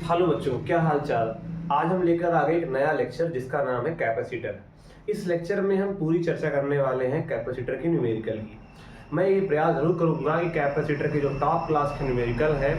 Hello बच्चों, क्या हाल चाल। आज हम लेकर आ गए एक नया लेक्चर जिसका नाम है कैपेसिटर। इस लेक्चर में हम पूरी चर्चा करने वाले हैं कैपेसिटर की न्यूमेरिकल की। मैं ये प्रयास जरूर करूंगा कि कैपेसिटर के जो टॉप क्लास के न्यूमेरिकल है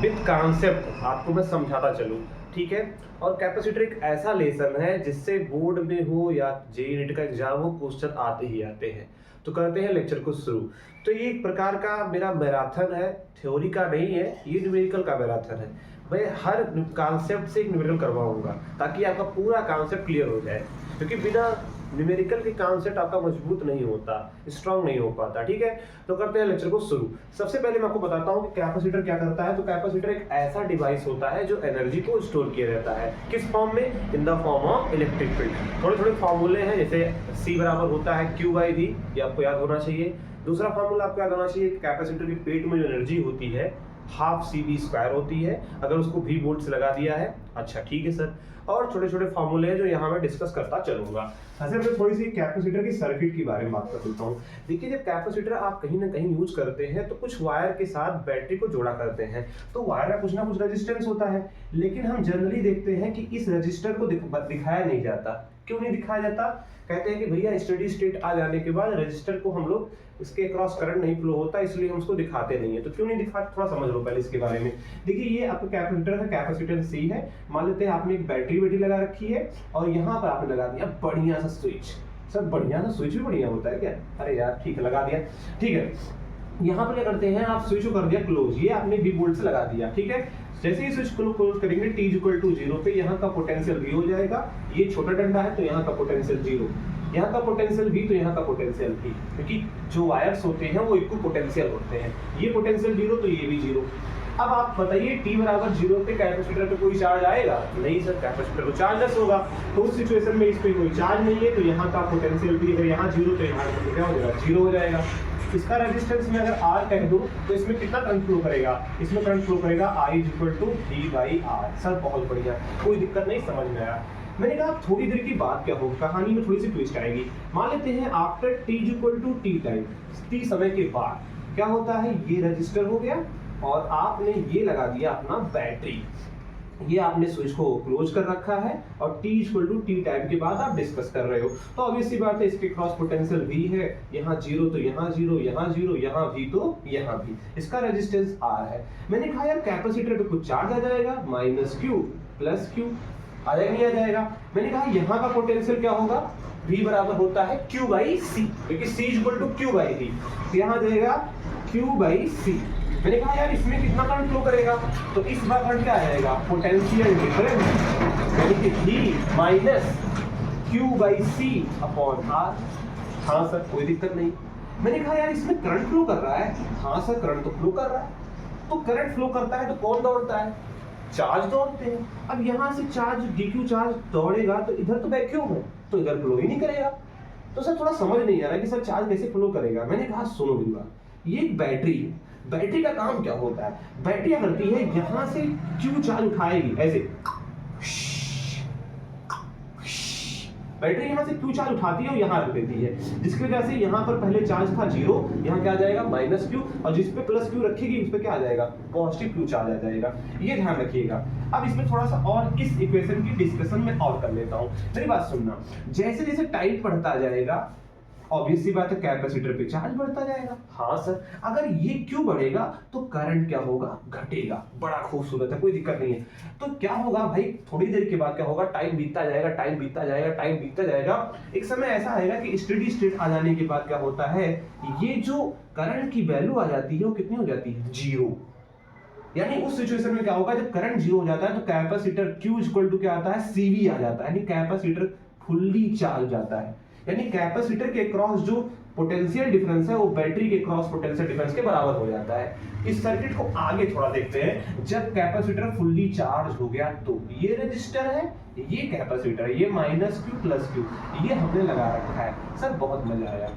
विद कॉन्सेप्ट आपको मैं समझाता चलूँ, ठीक है। और कैपेसिटर एक ऐसा लेसन है जिससे बोर्ड में हो या जेईई नीट का एग्जाम हो, क्वेश्चन आते ही आते हैं। तो करते हैं लेक्चर को शुरू। तो ये एक प्रकार का मेरा मैराथन है, थ्योरी का नहीं है, ये न्यूमेरिकल का मैराथन है। मैं हर कॉन्सेप्ट से एक न्यूमेरिकल करवाऊंगा ताकि आपका पूरा कॉन्सेप्ट क्लियर हो जाए, क्योंकि बिना न्यूमेरिकल के कॉन्सेप्ट आपका मजबूत नहीं होता, स्ट्रांग नहीं हो पाता, ठीक है। तो करते हैं लेक्चर को शुरू। सबसे पहले मैं आपको बताता हूँ कि कैपेसिटर क्या करता है। तो कैपेसिटर एक ऐसा डिवाइस होता है जो एनर्जी को स्टोर किया रहता है। किस फॉर्म में? In the form of electric field. थोड़े थोड़े फॉर्मूले हैं, जैसे C बराबर होता है Q/V, ये आपको याद होना चाहिए। दूसरा फॉर्मूला आपको याद होना चाहिए, कैपेसिटर के पेट में जो एनर्जी होती है हाफ CV² होती है, अगर उसको V वोल्ट से लगा दिया है। अच्छा ठीक है सर। और छोटे छोटे फॉर्मूले हैं जो यहाँ मैं डिस्कस करता चलूंगा। ऐसे मैं थोड़ी सी कैपेसिटर की सर्किट के बारे में बात कर देता हूँ। देखिए, जब कैपेसिटर आप कहीं ना कहीं यूज करते हैं तो कुछ वायर के साथ बैटरी को जोड़ा करते हैं, तो वायर का कुछ ना कुछ रेजिस्टेंस होता है। लेकिन हम जनरली देखते हैं कि इस रजिस्टर को दिखाया नहीं जाता। क्यों नहीं दिखाया जाता? कहते हैं कि भैया स्टेडी स्टेट आ जाने के बाद रजिस्टर को हम लोग इसके क्रॉस करंट नहीं फ्लो होता, इसलिए हम उसको दिखाते नहीं है। तो क्यों नहीं दिखाते, थोड़ा समझ लो पहले इसके बारे में। देखिए, ये आपका कैपेसिटर है, कैपेसिटेंस C है। मान लेते हैं आपने एक बैटरी लगा रखी है और यहाँ पर आपने लगा दिया बढ़िया सा स्विच। सर बढ़िया सा स्विच भी बढ़िया होता है क्या? अरे यार ठीक है, लगा दिया, ठीक है। यहाँ पर क्या करते हैं, आप स्विच को कर दिया क्लोज, ये आपने V वोल्ट से लगा दिया, ठीक है। जैसे ही स्विच को क्लोज करेंगे T=0 पे यहाँ का पोटेंशियल V हो जाएगा। ये छोटा डंडा है तो यहाँ का पोटेंशियल 0, यहाँ का पोटेंशियल V तो यहाँ का पोटेंशियल V, क्योंकि जो वायर्स होते हैं वो इक्वल पोटेंशियल होते हैं। ये पोटेंशियल 0 तो ये भी 0। अब आप बताइए T=0 पे कैपेसिटर पे कोई चार्ज आएगा? नहीं सर, कैपेसिटर को चार्जलेस होगा। तो उस सिचुएशन में इस पे कोई चार्ज नहीं है, तो यहाँ का पोटेंशियल V अगर यहाँ 0 तो यहाँ क्या हो जाएगा? 0 हो जाएगा। इसका रेजिस्टेंस में अगर R कह दूं तो इसमें कितना करंट फ्लो करेगा? इसमें करंट फ्लो करेगा I=V/R। सर बहुत बढ़िया, कोई दिक्कत नहीं, समझ में आया। मैंने कहा थोड़ी देर की बात क्या होगी, कहानी में थोड़ी सी ट्विस्ट आएगी। मान लेते हैं आफ्टर T=T टाइम, T समय के बाद क्या होता है, ये रजिस्टर हो गया और आपने ये लगा दिया अपना बैटरी। ये आपने स्विच को क्लोज कर रखा है और T=T टाइम के बाद आप डिस्कस कर रहे हो। तो ऑब्वियस सी बात है, इसके क्रॉस पोटेंशियल V है, यहाँ 0 तो यहाँ 0, यहाँ 0, यहाँ V तो यहाँ V। इसका रेजिस्टेंस R है। मैंने कहा यार कैपेसिटर पे कुछ चार्ज आ जाएगा, -Q + Q आ जाएगा, नहीं आ जाएगा? मैंने कहा यहाँ का पोटेंशियल क्या होगा? V बराबर होता है Q/C, क्योंकि C=Q/V, तो यहाँ जाएगा Q/C। मैंने कहा यार इसमें कितना करंट फ्लो करेगा? तो इस बार करंट क्या आ जाएगा? पोटेंशियल डिफरेंस, यानी कि V - Q/C/R। हाँ सर, कोई दिक्कत नहीं। मैंने कहा यार इसमें करंट फ्लो कर रहा है। हाँ सर, करंट तो फ्लो कर रहा है। तो करंट फ्लो करता है तो कौन दौड़ता है? चार्ज दौड़ते हैं। अब यहाँ से चार्ज dq चार्ज दौड़ेगा तो इधर तो वैक्यूम है, तो इधर फ्लो ही नहीं करेगा। तो सर थोड़ा समझ नहीं आ रहा कि सर चार्ज कैसे फ्लो करेगा। मैंने कहा सुनो मेरी बात, ये एक बैटरी है। बैटरी का काम क्या होता है? बैटरी क्या करती है, यहाँ से Q चार्ज उठाएगी ऐसे, बैटरी यहाँ से Q चार्ज उठाती है और यहाँ रख देती है, जिसकी वजह से यहाँ पर पहले चार्ज था 0, यहाँ क्या आ जाएगा -Q, और जिस पे +Q रखेगी उस पे क्या आ जाएगा? पॉजिटिव Q चार्ज आ जाएगा। ये ध्यान रखिएगा। अब इसमें थोड़ा सा और इस इक्वेशन की डिस्कशन में और कर लेता हूँ। मेरी बात सुनना, जैसे जैसे टाइम बढ़ता जाएगा ऑब्वियस सी बात है कैपेसिटर पे चार्ज बढ़ता जाएगा। हाँ सर, अगर ये Q बढ़ेगा तो करंट क्या होगा? घटेगा। बड़ा खूबसूरत है, कोई दिक्कत नहीं है। तो क्या होगा भाई, थोड़ी देर के बाद क्या होगा, टाइम बीतता जाएगा, टाइम बीतता जाएगा, टाइम बीतता जाएगा। एक समय ऐसा आएगा कि स्टेडी स्टेट आ जाने के बाद क्या होता है, ये जो करंट की वैल्यू आ जाती है वो कितनी हो जाती है? 0। यानी उस सिचुएशन में क्या होगा, जब करंट 0 हो जाता है तो कैपेसिटर Q क्या आता है? CV आ जाता है, यानी कैपेसिटर फुल्ली चार्ज जाता है। यानी कैपेसिटर के क्रॉस जो पोटेंशियल डिफरेंस है वो बैटरी के क्रॉस पोटेंशियल डिफरेंस के बराबर हो जाता है। इस सर्किट को आगे थोड़ा देखते हैं। जब कैपेसिटर फुल्ली चार्ज हो गया तो ये रजिस्टर है, ये कैपेसिटर, ये -Q + Q, ये हमने लगा रखा है। सर बहुत मजा आया।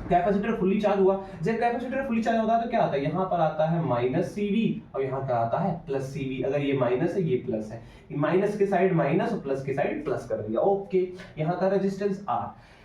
कैपेसिटर फुल्ली चार्ज हुआ। जब कैपेसिटर फुल्ली चार्ज होता है तो क्या आता है, यहाँ पर आता है -CV और यहाँ का आता है +CV। अगर ये माइनस है ये प्लस है, माइनस के साइड माइनस और प्लस के साइड प्लस कर दिया, ओके। यहाँ का रेजिस्टेंस R।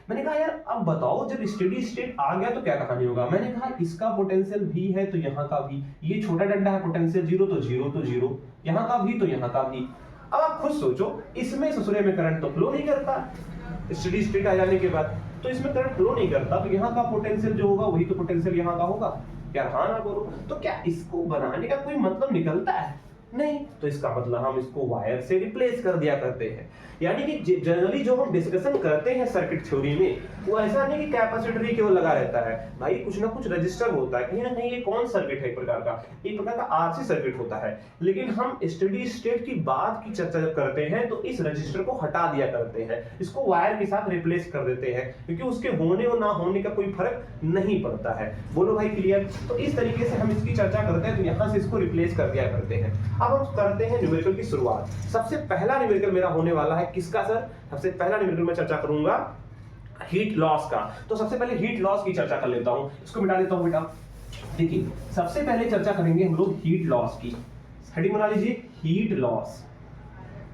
मैंने कहा यार अब बताओ जब स्टेडी स्टेट आ गया तो क्या कहानी होगा। मैंने कहा इसका पोटेंशियल भी है तो यहाँ का भी, ये छोटा डंडा है पोटेंशियल जीरो तो जीरो तो जीरो, यहाँ का भी तो यहाँ का भी। अब आप खुद सोचो, इसमें ससुरे में करंट तो फ्लो नहीं करता स्टेडी स्टेट आ जाने के बाद, तो इसमें करंट फ्लो नहीं करता, तो यहाँ का पोटेंशियल जो होगा वही तो पोटेंशियल यहाँ का होगा। यार हाँ ना बोलो, तो क्या इसको बनाने का कोई मतलब निकलता है? नहीं। तो इसका मतलब हम इसको वायर से रिप्लेस कर दिया करते हैं। यानी कि जनरली जो हम डिस्कशन करते हैं सर्किट थ्योरी में, वो ऐसा नहीं कि कैपेसिटर ही केवल लगा रहता है भाई, कुछ ना कुछ रजिस्टर होता है, कहीं ना कहीं ये कौन सर्किट है, एक प्रकार का आरसी सर्किट होता है। लेकिन हम स्टेडी स्टेट की बात की चर्चा जब करते हैं तो इस रजिस्टर को हटा दिया करते हैं, इसको वायर के साथ रिप्लेस कर देते हैं, क्योंकि उसके होने और ना होने का कोई फर्क नहीं पड़ता है। बोलो भाई क्लियर? तो इस तरीके से हम इसकी चर्चा करते हैं, तो यहाँ से इसको रिप्लेस कर दिया करते हैं। अब हम करते हैं न्यूमेरिकल की शुरुआत। सबसे पहला न्यूमेरिकल मेरा होने वाला है किसका सर? सबसे पहला न्यूमेरिकल मैं चर्चा करूंगा हीट लॉस का। तो सबसे पहले हीट लॉस की चर्चा कर लेता हूं, इसको मिटा देता हूं बेटा। देखिए सबसे पहले चर्चा करेंगे हम लोग हीट लॉस की। हेडिंग बना लीजिए हीट लॉस।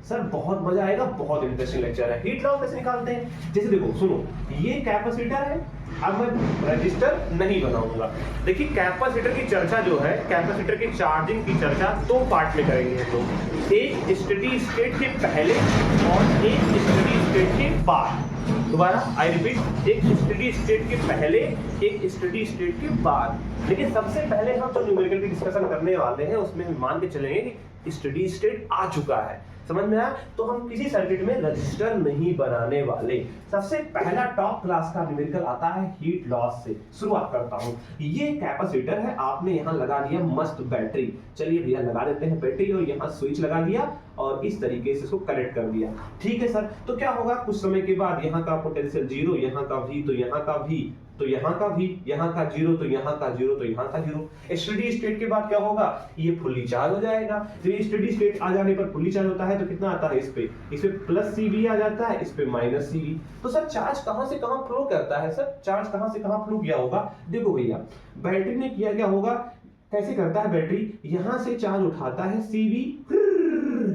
सर बहुत मजा आएगा, बहुत इंटरेस्टिंग लेक्चर है। हीट लॉस कैसे निकालते हैं? जैसे देखो सुनो, ये कैपेसिटर है, अब मैं रजिस्टर नहीं बनाऊंगा। देखिए कैपेसिटर की चर्चा जो है, कैपेसिटर की चार्जिंग की चर्चा दो पार्ट में करेंगे हम लोग, एक स्टेडी स्टेट के पहले और एक स्टेडी स्टेट के बाद। दोबारा आई रिपीट, एक स्टेडी स्टेट के पहले, एक स्टेडी स्टेट के बाद। लेकिन सबसे पहले हम जो न्यूमेरिकल की डिस्कशन करने वाले हैं उसमें हम मान के चलेंगे कि स्टेडी स्टेट आ चुका है, समझ में आया? तो हम किसी सर्किट में रजिस्टर नहीं बनाने वाले। सबसे पहला टॉप क्लास का न्यूमेरिकल आता है हीट लॉस से। शुरुआत करता हूं। ये कैपेसिटर है, आपने यहां लगा दिया मस्त बैटरी। चलिए भैया लगा देते हैं बैटरी, और यहां स्विच लगा दिया और इस तरीके से इसको कनेक्ट कर दिया। ठीक है सर, तो क्या होगा कुछ समय के बाद यहाँ का पोटेंशियल जीरो, यहाँ का भी तो यहाँ का भी, तो यहाँ का भी, यहाँ का जीरो तो यहाँ का जीरो, तो यहाँ का जीरो। स्टेडी स्टेट के बाद क्या होगा? ये फुल्ली चार्ज हो जाएगा। जब ये स्टेडी स्टेट आ जाने पर फुल्ली चार्ज होता है तो कितना आता है? इस पे प्लस सीवी आ जाता है, इस पे माइनस सीवी। तो सर चार्ज कहां से कहां फ्लो करता है? सर चार्ज कहां से कहां फ्लो किया होगा? देखो भैया बैटरी ने किया क्या होगा, कैसे करता है बैटरी, यहां से चार्ज उठाता है सीवी,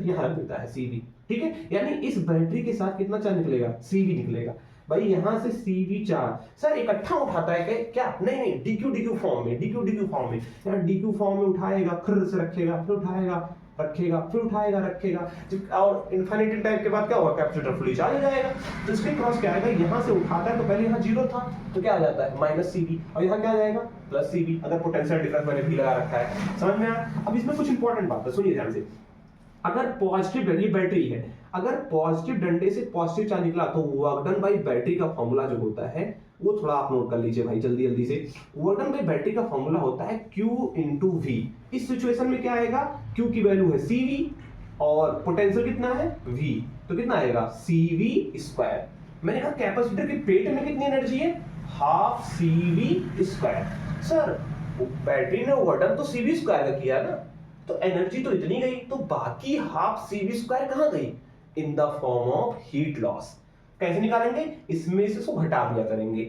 यहां रख देता है सीवी। ठीक है, यानी इस बैटरी के साथ कितना चार्ज निकलेगा? सीवी निकलेगा। भाई यहां से सीवी चार्ज सर इकट्ठा उठाता है क्या? नहीं, डीक्यू फॉर्म में, डीक्यू फॉर्म में, यार डीक्यू फॉर्म में उठाएगा, फिर से रखेगा, फिर उठाएगा रखेगा, फिर उठाएगा रखेगा, और इनफिनिटी टाइम के बाद क्या होगा? कैपेसिटर फुली चार्ज हो जाएगा। तो इसके क्रॉस क्या आएगा? यहां से उठाता है तो पहले यहां जीरो था तो क्या आ जाता है? माइनस सीवी, और यहां क्या आ जाएगा? Plus CV. अगर पोटेंशियल डिफरेंस मैंने भी लगा रखा है, समझ में आया? अब इसमें कुछ इंपॉर्टेंट बात है, सुनिए ध्यान से। अगर पॉजिटिव, ये बैटरी है, अगर पॉजिटिव डंडे से पॉजिटिव चार्ज निकला तो वर्क डन बाय बैटरी का फॉर्मूला जो होता है वो थोड़ा आप नोट कर लीजिए भाई जल्दी से। वर्क डन बाय बैटरी का फॉर्मूला होता है Q × V। इस सिचुएशन में क्या आएगा? Q की वैल्यू है CV और पोटेंशियल कितना है? V, तो कितना आएगा? CV²। मैंने कहा कैपेसिटर के पेट में कितनी एनर्जी है? Half CV²। सर बैटरी ने वर्क डन तो CV² का किया ना, तो एनर्जी तो इतनी गई, तो बाकी हाफ CV² कहां गई? In the form of heat loss. कैसे निकालेंगे? इसमें से इसको घटा दिया करेंगे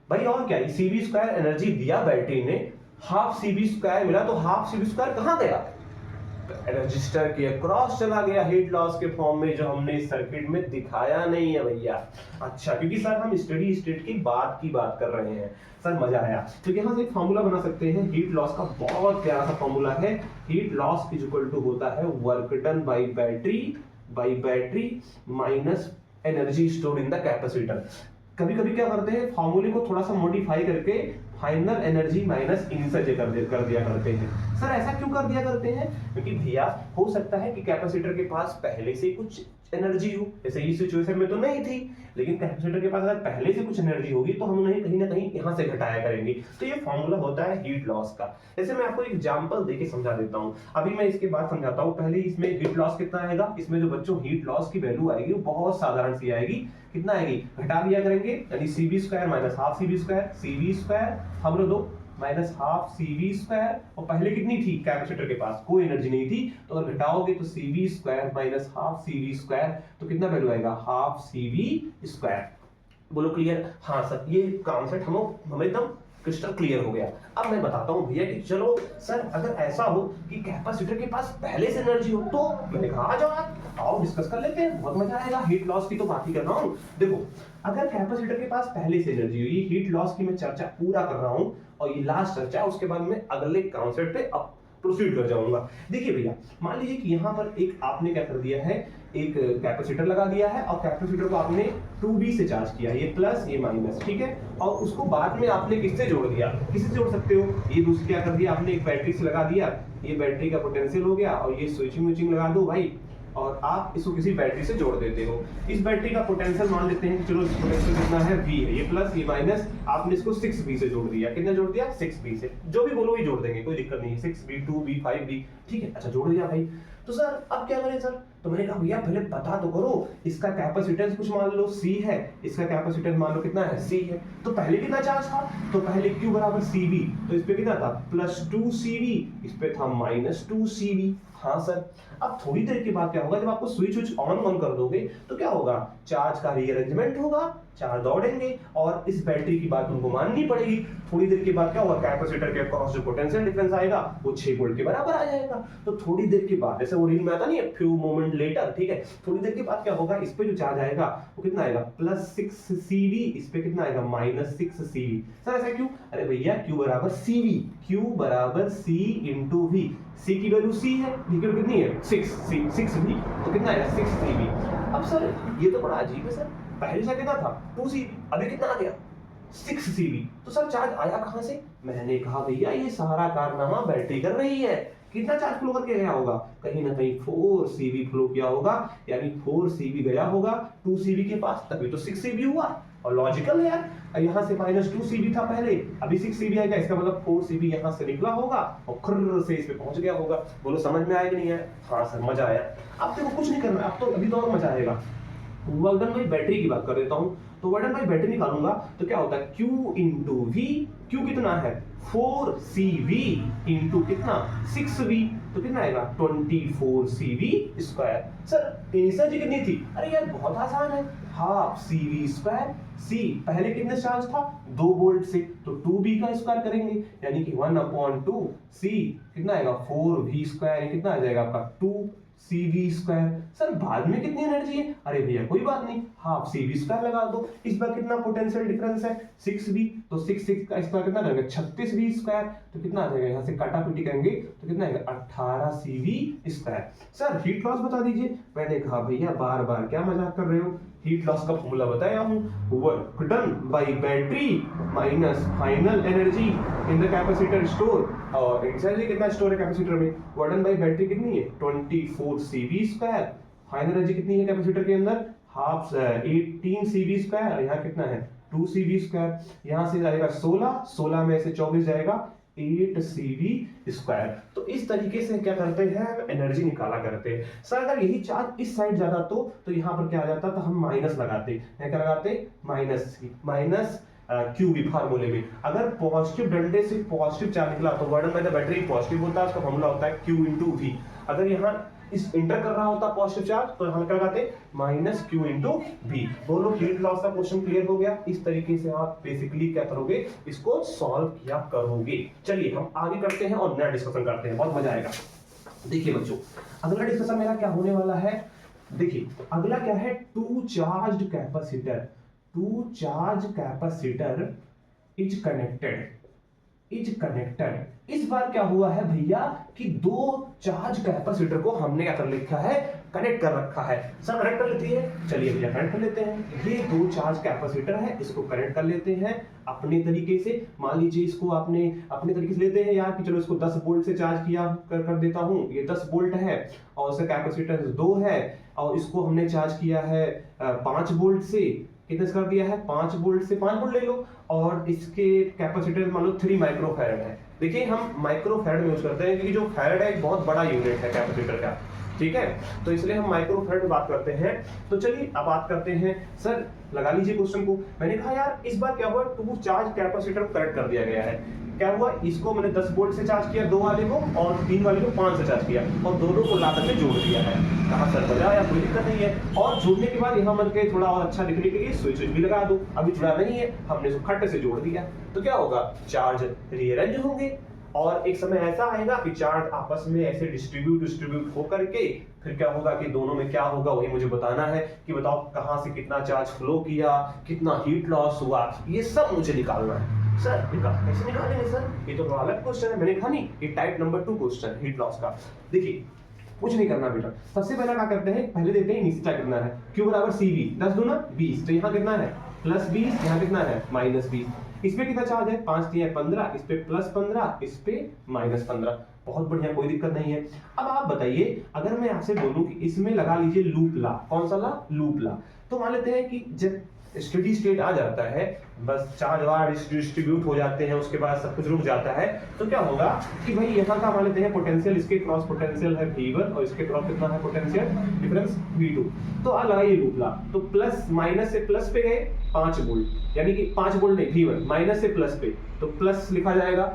भाई, और क्या? CV² एनर्जी दिया बैटरी ने, हाफ CV² मिला, तो हाफ CV² कहां गया? रजिस्टर के अक्रॉस चला गया हीट लॉस के फॉर्म में, जो हमने इस सर्किट में दिखाया नहीं है भैया। अच्छा, क्योंकि सर हम स्टेडी स्टेट की बात कर रहे हैं। सर मजा आया। तो यहाँ से एक फॉर्मूला बना सकते हैं हीट लॉस का, बहुत प्यारा सा फॉर्मूला है। Heat loss is equal to होता है work done by battery minus energy stored in the capacitor. कभी कभी क्या करते हैं, फॉर्मूले को थोड़ा सा मॉडिफाई करके फाइनल एनर्जी माइनस इनिशियल कर दिया करते हैं। सर ऐसा क्यों कर दिया करते हैं? क्योंकि भैया हो सकता है कि कैपेसिटर के पास पहले से कुछ एनर्जी हो, जैसे इस सिचुएशन में तो नहीं थी, लेकिन कैपेसिटर के पास अगर पहले से कुछ एनर्जी होगी तो हम उन्हें कहीं ना कहीं यहाँ से घटाया करेंगे। तो ये फॉर्मूला होता है हीट लॉस का। जैसे मैं आपको एक एग्जांपल देके समझा देता हूँ, अभी मैं इसके बाद समझाता हूँ। पहले इसमें हीट लॉस कितना आएगा, इसमें जो बच्चों हीट लॉस की वैल्यू आएगी वो बहुत साधारण सी आएगी। कितना आएगी? घटा दिया करेंगे, यानी CV² माइनस हाफ CV², हम लोग दो माइनस हाफ CV², और पहले कितनी थी? कैपेसिटर के पास कोई एनर्जी नहीं थी, तो अगर घटाओगे तो CV² माइनस हाफ CV², तो कितना वैल्यू आएगा? Half CV²। बोलो क्लियर? हाँ सर, ये कॉन्सेप्ट हम एकदम क्रिस्टल क्लियर हो गया। अब मैं बताता हूँ भैया कि चलो सर अगर ऐसा हो कि कैपेसिटर के पास पहले से एनर्जी हो, तो मैंने कहा आ जाओ आप, आओ डिस्कस कर लेते हैं, बहुत मजा आएगा। हीट लॉस की तो बात ही कर रहा हूँ। देखो अगर कैपेसिटर के पास पहले से एनर्जी हो, ये हीट लॉस की मैं चर्चा पूरा कर रहा हूँ और ये लास्ट चर्चा है, उसके बाद मैं अगले कॉन्सेप्ट पे अब प्रोसीड कर जाऊंगा। देखिए भैया, मान लीजिए कि यहाँ पर एक आपने क्या कर दिया है, एक कैपेसिटर लगा दिया है और कैपेसिटर को आपने 2B से चार्ज किया, ये प्लस ये माइनस, ठीक है। और उसको बाद में आपने किससे जोड़ दिया, किससे जोड़ सकते हो, ये दूसरी क्या कर दिया आपने, एक बैटरी से लगा दिया, ये बैटरी का पोटेंशियल हो गया और ये स्विचिंग विचिंग लगा दो भाई, और आप इसको किसी बैटरी से जोड़ देते हो। इस बैटरी का पोटेंशियल मान लेते हैं कि चलो पोटेंशियल कितना है, V है, ये प्लस ये माइनस, आपने इसको 6V से जोड़ दिया। कितना जोड़ दिया, 6V से, जो भी बोलो ये जोड़ देंगे, कोई दिक्कत नहीं है, 6V 2V 5V, ठीक है। अच्छा जोड़ दिया भाई, तो सर अब क्या करें सर, तो मैंने कहा भैया पहले पता तो करो, इसका कैपेसिटेंस कुछ मान लो C है, इसका कैपेसिटेंस मान लो कितना है, C है, तो पहले कितना चार्ज था, तो पहले Q बराबर CV, तो इस पे कितना था +2CV, इस पे था -2CV। हाँ सर, अब थोड़ी देर के बाद क्या होगा, जब आपको स्विच ऑन कर दोगे तो क्या होगा, चार्ज का रीअरेंजमेंट होगा, चार्ज दौड़ेंगे और इस बैटरी की बात तुमको माननी पड़ेगी। थोड़ी देर के बाद क्या होगा, कैपेसिटर के अक्रॉस जो पोटेंशियल डिफरेंस आएगा वो 6 वोल्ट के बराबर आ जाएगा। तो थोड़ी देर के बाद, जैसे वो रील में आता नहीं है, फ्यू मोमेंट लेटर, ठीक है, थोड़ी देर के बाद क्या होगा, इस पे जो चार्ज आएगा वो कितना आएगा, +6CV, इस पे कितना आएगा, -6CV। सर ऐसा क्यों, अरे भैया Q बराबर CV, Q बराबर C × V, C की वैल्यू C है, V की वैल्यू कितनी है 6V, तो कितना आएगा 6CV। अब सर ये तो बड़ा अजीब है सर, पहले से कितना था 2CV, अभी कितना आ गया 6CV, तो सर चार्ज आया कहां से। मैंने कहा भैया ये सारा कारनामा बैटरी कर रही है। कितना चार्ज फ्लो करके गया होगा, कहीं ना कहीं 4CV फ्लो किया होगा, यानी 4CV गया होगा 2CV के पास, तभी तो 6CV हुआ। और लॉजिकल है यार, यहाँ से -2CV था पहले, अभी 6CV आएगा, इसका मतलब 4CV यहाँ से निकला होगा और खर्र से इस पे पहुंच गया होगा। बोलो समझ में आया कि नहीं आया। हाँ सर मजा आया। अब देखो कुछ नहीं करना, अब तो अभी तो और मजा आएगा। वर्डन बाई बैटरी की बात कर देता हूं, तो वर्डन बाई बैटरी निकालूंगा तो क्या होता है, Q × V, Q कितना है 4CV × कितना 6V, तो कितना आएगा 24CV स्क्वायर। सर एनर्जी कितनी थी, अरे यार बहुत आसान है, हाफ CV स्क्वायर। C पहले कितने चार्ज था 2 वोल्ट से, तो 2V का स्क्वायर करेंगे, यानी कि 1/2 C कितना आएगा 4V स्क्वायर, कितना आ जाएगा आपका 2CV स्क्वायर। सर बाद में कितनी एनर्जी है, अरे भैया कोई बात नहीं, हाफ CV स्क्वायर लगा दो। इस बार कितना पोटेंशियल डिफरेंस है 6V, तो 6 का स्क्वायर कितना रहेगा 36V स्क्वायर, तो कितना आ जाएगा, यहाँ से काटापीटी करेंगे तो कितना आएगा 18CV square. Sir heat loss बता दीजिए। मैंने कहा भैया बार बार क्या मजाक कर रहे हो, हीट लॉस का फॉर्मूला बताया हूं, work done by battery minus final energy in the capacitor store. और एग्जैक्टली कितना स्टोर है कैपेसिटर में, वर्क डन बाय बैटरी कितनी है 24CV स्क्वायर, फाइनल एनर्जी कितनी है कैपेसिटर के अंदर हाफ 18CV स्क्वायर, यहाँ कितना है 2CV स्क्वायर, यहाँ से जाएगा 16 में से 24 जाएगा 8CV स्क्वायर। तो इस तरीके से क्या करते हैं, एनर्जी निकाला करते हैं। सर अगर यही चार्ज इस साइड जाता तो यहाँ पर क्या आ जाता, तो हम माइनस लगाते, क्या लगाते माइनस QV फार्मूले में। अगर पॉजिटिव डंडे से पॉजिटिव चार्ज निकला तो वर्डन बाय द बैटरी पॉजिटिव होता है, उसका फार्मूला होता है Q × V। अगर यहाँ इस इंटर कर रहा होता पॉजिटिव चार्ज तो हम क्या लगाते -Q × V। बोलो हीट लॉस का क्वेश्चन क्लियर हो गया। इस तरीके से आप बेसिकली क्या करोगे, इसको सॉल्व किया करोगे। चलिए हम आगे करते हैं और नया डिस्कशन करते हैं, बहुत मजा आएगा। देखिए बच्चों अगला डिस्कशन मेरा क्या होने वाला है, देखिए अगला क्या है, two charged capacitor is connected. इस बार क्या हुआ है भैया कि 2 चार्ज कैपेसिटर को हमने क्या कर लिखा है, कनेक्ट कर रखा है। सर कनेक्ट कर लेती है, चलिए भैया कनेक्ट कर लेते हैं। ये 2 चार्ज कैपेसिटर है, इसको कनेक्ट कर लेते हैं अपने तरीके से। मान लीजिए इसको आपने अपने तरीके से लेते हैं यार कि चलो इसको 10 वोल्ट से चार्ज किया कर देता हूं, ये 10 वोल्ट है और इसका कैपेसिटेंस 2 है और इसको हमने चार्ज किया है 5 वोल्ट से, कितने कर दिया है 5 वोल्ट से, 5 वोल्ट ले लो और इसके कैपेसिटेंस मान लो 3 माइक्रोफैरड है। देखिए हम माइक्रोफैरड में यूज करते हैं क्योंकि जो फैरड है एक बहुत बड़ा यूनिट है कैपेसिटर का। ठीक है, तो इसलिए हम माइक्रोफैराड में बात करते हैं। तो चलिए अब बात करते हैं, सर लगा लीजिए क्वेश्चन को। मैंने कहा यार इस बार क्या हुआ, 2 चार्ज कैपेसिटर को कनेक्ट कर दिया गया है। क्या हुआ, इसको मैंने 10 वोल्ट से चार्ज किया 2 वाले को, और 3 वाले को 5 से चार्ज किया, और दोनों को ला करके जोड़ दिया है। कहा सर मजा आया, कोई दिक्कत नहीं है। और जोड़ने के बाद यहाँ मन के थोड़ा और अच्छा दिखने के लिए स्विच भी लगा दो। अभी जुड़ा नहीं है, हमने इसको खट्टे से जोड़ दिया, तो क्या होगा, चार्ज रीअरेंज होंगे। और एक समय ऐसा आएगा कि चार्ज आपस में ऐसे डिस्ट्रीब्यूट होकर के फिर क्या होगा कि दोनों में क्या होगा वही मुझे बताना है, कि बताओ कहां से कितना चार्ज फ्लो किया, कितना हीट लॉस हुआ, ये सब मुझे निकालना है। सर कैसे निकालेंगे सर, ये तो अलग क्वेश्चन है। मैंने कहा नहीं, ये type number 2 question heat loss का। देखिए कुछ नहीं करना बेटा, सबसे पहले क्या करते हैं, पहले देखते हैं नीचे क्या करना है। Q बराबर CV, 10 दूना 20, तो यहाँ कितना है +20, यहाँ कितना है -20। इस पे कितना चार्ज है, 5 3 15, इस पे +15, इस पे -15। बहुत बढ़िया, कोई दिक्कत नहीं है। अब आप बताइए, अगर मैं आपसे बोलूं कि इसमें लगा लीजिए लूप ला, कौन सा ला, लूप ला, तो मान लेते हैं कि जब स्टेडी स्टेट आ जाता है, बस चार्ज वार डिस्ट्रीब्यूट हो जाते हैं, उसके बाद सब कुछ रुक जाता है, तो क्या होगा कि भाई यहाँ का मान लेते हैं पोटेंशियल, इसके क्रॉस पोटेंशियल है V1 और इसके क्रॉस कितना है पोटेंशियल डिफरेंस V2। तो आ लगाइए लूप ला, तो प्लस माइनस से प्लस पे गए 5 वोल्ट, यानी कि 5 वोल्ट नहीं, V1 माइनस से प्लस पे, तो प्लस लिखा जाएगा।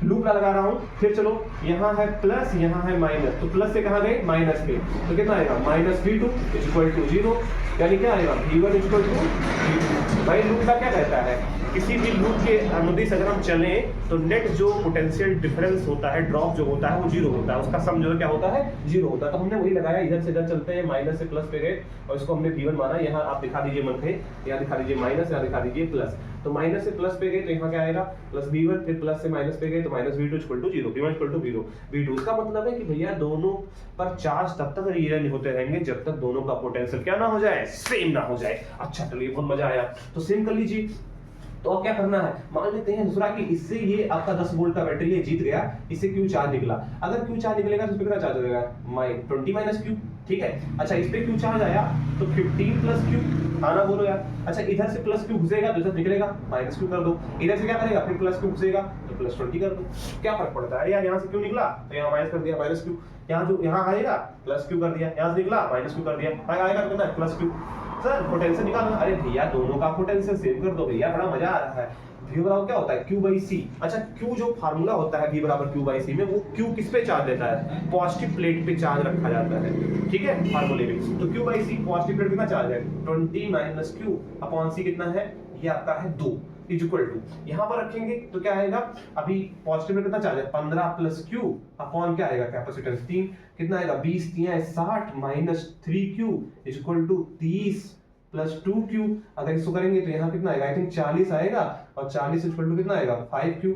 लूप लगा रहा हूं, फिर चलो यहाँ है प्लस, यहाँ है माइनस, तो प्लस से कहाँ गए माइनस पे, तो कितना आएगा -V2 = 0, यानी क्या आएगा V1 = V2। भाई लूप का क्या कहता है, किसी भी लूप के अनुदिश अगर हम चलें तो नेट जो पोटेंशियल डिफरेंस होता है, ड्रॉप जो होता है वो 0 होता है, उसका सम जो क्या होता है 0 होता है। तो हमने वही लगाया, इधर से इधर चलते हैं, माइनस से प्लस पे गए और इसको हमने V1 माना। यहाँ आप दिखा दीजिए मन थे, यहाँ दिखा दीजिए माइनस, यहाँ दिखा दीजिए प्लस। तो माइनस से प्लस पे गए तो यहाँ क्या आएगा +V1, फिर प्लस से माइनस पे गए तो -V2 = 0, V1 = V2। इसका मतलब है कि भैया दोनों पर चार्ज तब तक रीअरेंज होते रहेंगे जब तक दोनों का पोटेंशियल क्या ना हो जाए, सेम ना हो जाए। अच्छा चलिए, बहुत मजा आया, तो सेम कर लीजिए। तो अब क्या करना है, मान लेते हैं दूसरा कि इससे ये आपका 10 वोल्ट का बैटरी है, जीत गया, इससे Q चार्ज निकला। अगर Q चार्ज निकलेगा तो कितना चार्ज हो जाएगा, 20 - Q, ठीक है। अच्छा इस पे Q चार्ज आया तो 15 + Q, आना बोलो यार। अच्छा इधर से +Q घुसेगा तो इधर निकलेगा, -Q कर दो। इधर से क्या करेगा, फिर +Q घुसेगा तो +20 कर दो। क्या फर्क पड़ता है यार, यहाँ से Q निकला तो यहाँ माइनस कर दिया, -Q। यहाँ जो यहाँ आएगा +Q कर दिया, यहाँ से निकला -Q कर दिया, आएगा तो कितना +Q। सर पोटेंशियल निकालना, अरे भैया दोनों का पोटेंशियल सेम कर दो भैया, बड़ा मजा आ रहा है। V बराबर क्या होता है Q/C। अच्छा Q जो फार्मूला होता है V बराबर Q/C में, वो Q किस पे चार्ज देता है, पॉजिटिव प्लेट पे चार्ज रखा जाता है, ठीक है फार्मूले में। तो Q/C पॉजिटिव प्लेट कितना चार्ज है, 20 - Q अपॉन C कितना है, ये आपका है 2 = यहाँ पर रखेंगे तो क्या आएगा, अभी पॉजिटिव में कितना चार्ज है 15 + Q अपॉन क्या आएगा कैपेसिटेंस 3, कितना आएगा 20 3 60 -3Q = 30 + 2Q। अगर इसको करेंगे तो यहाँ कितना आएगा, आई थिंक 40 आएगा, और 40 = कितना आएगा 5Q।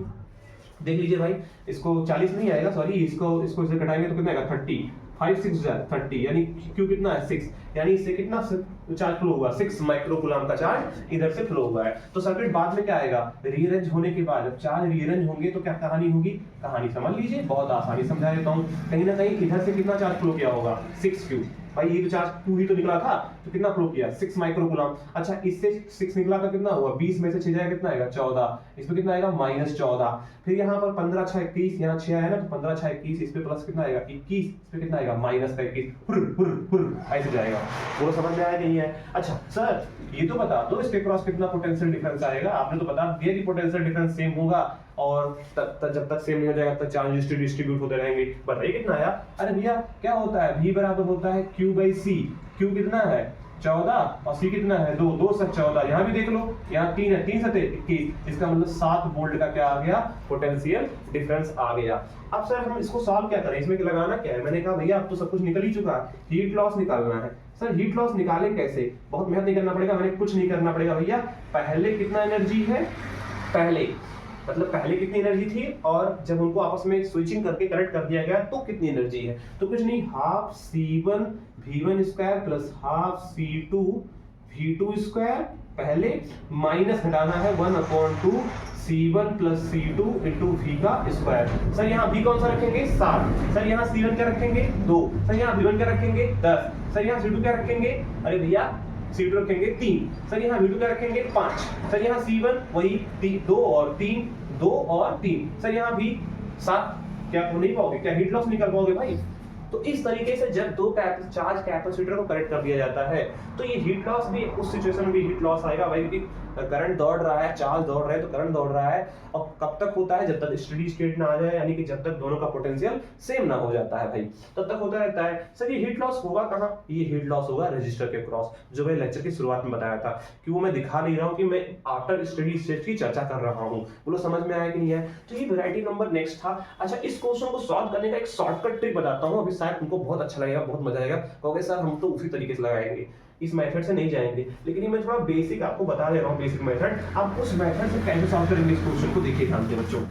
देख लीजिए भाई, इसको 40 नहीं आएगा, सॉरी इसको इसे घटाएंगे तो कितना आएगा 30, 5 6 30, यानी Q कितना है 6, यानी इससे कितना चार्ज फ्लो हुआ, 6 माइक्रोकूलम का चार्ज इधर से फ्लो हुआ है। तो सर्किट बाद में क्या आएगा, रीअरेंज होने के बाद जब चार्ज रीअरेंज होंगे तो क्या कहानी होगी, कहानी समझ लीजिए, बहुत आसानी समझा देता हूँ। कहीं ना कहीं इधर से कितना चार्ज फ्लो किया होगा 6Q, भाई ये तो चार्ज 2 ही तो निकला था, तो कितना फ्लो किया 6 माइक्रोकूलम। अच्छा इससे 6 निकला तो कितना हुआ, 20 में से 6 जाएगा कितना आएगा 14, इसमें कितना आएगा -14। फिर यहाँ पर 15 6 21, यहाँ 6 आया ना, तो 15 6 21, इस पे प्लस कितना आएगा 21, इस पे कितना आएगा -21, ऐसे जाएगा। वो समझ में आया नहीं है। अच्छा सर ये तो बता दो इसके क्रॉस कितना पोटेंशियल डिफरेंस आएगा, आपने तो बता दिया कि पोटेंशियल डिफरेंस सेम होगा, और जब तक सेम नहीं हो जाएगा तब चार्ज डिस्ट्रीब्यूट होते रहेंगे। बताइए कितना आया, अरे भैया क्या होता है, V बराबर होता है Q/C। Q कितना है 14 और C कितना है 2, 2 से 14, यहाँ भी देख लो, यहाँ 3 है, 3 से 21, इसका मतलब 7 वोल्ट का क्या आ गया, पोटेंशियल डिफरेंस आ गया। अब सर हम इसको सॉल्व क्या करें, इसमें लगाना क्या है, मैंने कहा भैया अब तो सब कुछ निकल ही चुका है, हीट लॉस निकालना है। सर हीट लॉस निकालें कैसे, बहुत मेहनत नहीं करना पड़ेगा, मैंने कुछ नहीं करना पड़ेगा भैया। पहले कितना एनर्जी है, पहले कितनी एनर्जी थी, और जब उनको आपस में स्विचिंग करके कनेक्ट कर दिया गया तो कितनी एनर्जी है, तो कुछ नहीं, ½ C1 V1 square plus ½ C2 V2 square, पहले माइनस हटाना है 1/2 C1 + C2 × V का स्क्वायर। सर यहाँ V कौन सा रखेंगे 7, सर यहाँ C1 क्या रखेंगे 2, सर यहाँ V1 क्या रखेंगे 10, सर यहाँ C2 क्या रखेंगे, अरे भैया C2 रखेंगे 3, सर यहाँ V2 क्या रखेंगे 5, सर यहाँ C1 वही 2 और 3, 2 और 3, सर यहाँ भी 7। क्या नहीं पाओगे, क्या हीट लॉस निकाल पाओगे भाई, तो इस तरीके से जब दो चार्ज कैपेसिटर को कनेक्ट कर दिया जाता है तो ये हीट लॉस भी उस सिचुएशन में भी हीट लॉस आएगा भाई, क्योंकि करंट दौड़ रहा है, चार्ज दौड़ रहा है, तो करंट दौड़ रहा है। और कब तक होता है? जब तक स्टेडी स्टेट ना आ जाए, यानी कि जब तक दोनों का पोटेंशियल सेम ना हो जाता है भाई, तब तक होता रहता है। सर ये हीट लॉस होगा कहाँ? ये हीट लॉस होगा रजिस्टर के क्रॉस, जो मैं लेक्चर की शुरुआत में बताया था कि वो मैं दिखा नहीं रहा हूँ कि मैं आफ्टर स्टेडी स्टेट की चर्चा कर रहा हूँ। बोलो समझ में आया कि नहीं है? तो ये वैरायटी नंबर नेक्स्ट था। अच्छा, इस क्वेश्चन को सॉल्व करने का एक शॉर्टकट ट्रिक बताता हूँ, अभी शायद तुमको बहुत अच्छा लगेगा, बहुत मजा आएगा, कहोगे सर हम तो उसी तरीके से लगाएंगे, इस मेथड से नहीं जाएंगे, लेकिन ये मैं थोड़ा बेसिक आपको बता दे रहा हूँ, बेसिक मेथड। आप उस मेथड से कैसे सॉल्व करेंगे इस क्वेश्चन को देखिए ध्यान से बच्चों।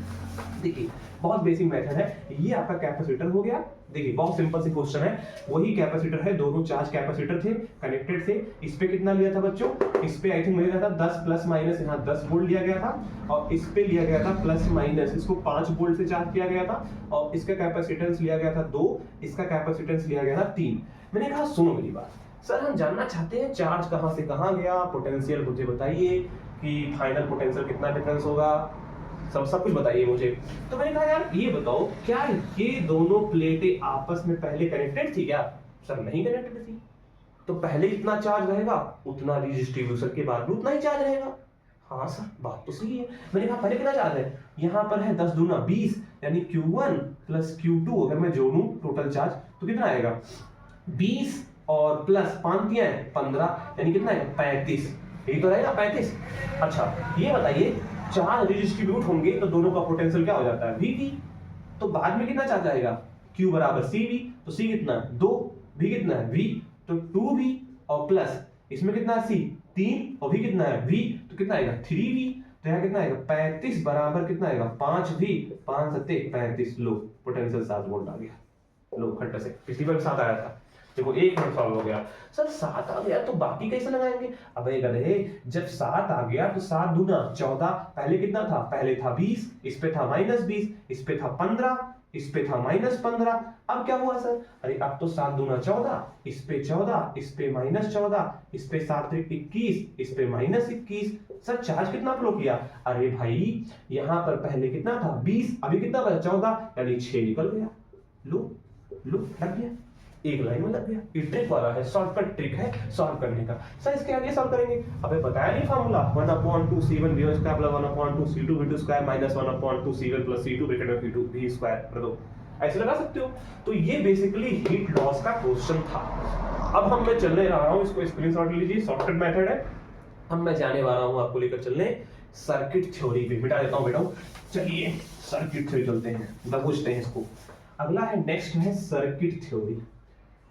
देखिए बहुत बेसिक मेथड है, ये आपका कैपेसिटर हो गया। देखिए बहुत सिंपल सी क्वेश्चन है, वही कैपेसिटर है, दोनों चार्ज कैपेसिटर थे, कनेक्टेड थे। इस पे कितना लिया था बच्चों? इस पे आई थिंक मिल गया था 10 प्लस माइनस, यहाँ 10 वोल्ट लिया गया था, और इस पे लिया गया था प्लस माइनस, इसको 5 वोल्ट से चार्ज किया गया था, और इसका कैपेसिटेंस लिया गया था 2, इसका कैपेसिटेंस लिया गया था 3। मैंने कहा सुनो मेरी बात, सर हम जानना चाहते हैं चार्ज कहां से कहां गया, पोटेंशियल मुझे बताइए कि फाइनल पोटेंशियल कितना डिफरेंस होगा, सब कुछ बताइए मुझे। तो मैंने कहा यार ये बताओ, क्या ये दोनों प्लेटें आपस में पहले कनेक्टेड थी क्या? सर नहीं कनेक्टेड थी, तो पहले इतना चार्ज रहेगा, उतना डिस्ट्रीब्यूशन के बाद भी उतना ही चार्ज रहेगा। हाँ सर बात तो सही है। मैंने कहा पहले कितना चार्ज है? यहाँ पर है 10 दूना 20, यानी Q1 प्लस Q2 अगर मैं जोड़ूं टोटल चार्ज तो कितना आएगा? 20 और प्लस 5 दिया है 15, यानी कितना है? 35। यही तो रहेगा 35। अच्छा ये बताइए, चार्ज रिडिस्ट्रीब्यूट होंगे तो दोनों का पोटेंशियल क्या हो जाता है? VV। तो बाद में कितना चार्ज आएगा? Q बराबर CV, तो C कितना है? 2, V कितना है? V, तो 2V और प्लस इसमें कितना है? C 3, और V कितना है? V, तो कितना आएगा? 3V। तो यहाँ कितना आएगा? 35 बराबर कितना आएगा? 5V, 5 सत्ते 35। लो पोटेंशियल 7 वोल्ट आ गया। लो खट्टा से, पिछली बार 7 आया था, देखो 1 मिनट सॉल्व हो गया। सर 7 आ गया तो बाकी कैसे लगाएंगे? अबे गधे, जब 7 आ गया तो 7 दूना 14, पहले कितना था? पहले था 20, इस पे था -20, इस पे था 15, इस पे था -15। अब क्या हुआ सर? अरे अब तो 7 दूना 14, इस पे 14, इस पे -14, इस पे 7 त्रिक 21, इस पे -21। सर चार्ज कितना फ्लो किया? अरे भाई यहाँ पर पहले कितना था? 20, अभी कितना बचा? 14, यानी 6 निकल गया। लो लग गया, एक लाइन में लग गया। ये ट्रिक वाला है, शॉर्टकट ट्रिक है सॉल्व करने का। सर इसके आगे सॉल्व करेंगे, अबे बताया नहीं formula 1/2C1 V1 square plus 1/2C2 V2 square minus 1/2C1 plus C2 bracket में V2 V स्क्वायर कर दो, ऐसे लगा सकते हो। तो ये बेसिकली हीट लॉस का क्वेश्चन था। अब हम मैं चलने रहा हूं, इसको स्क्रीनशॉट लीजिए, शॉर्टकट मेथड है। अब मैं जाने वाला हूं आपको लेकर चलने सर्किट थ्योरी पे। मिटा देता हूं बेटा, चलिए सर्किट थ्योरी चलते हैं, समझते हैं इसको। अगला है नेक्स्ट है सर्किट थ्योरी।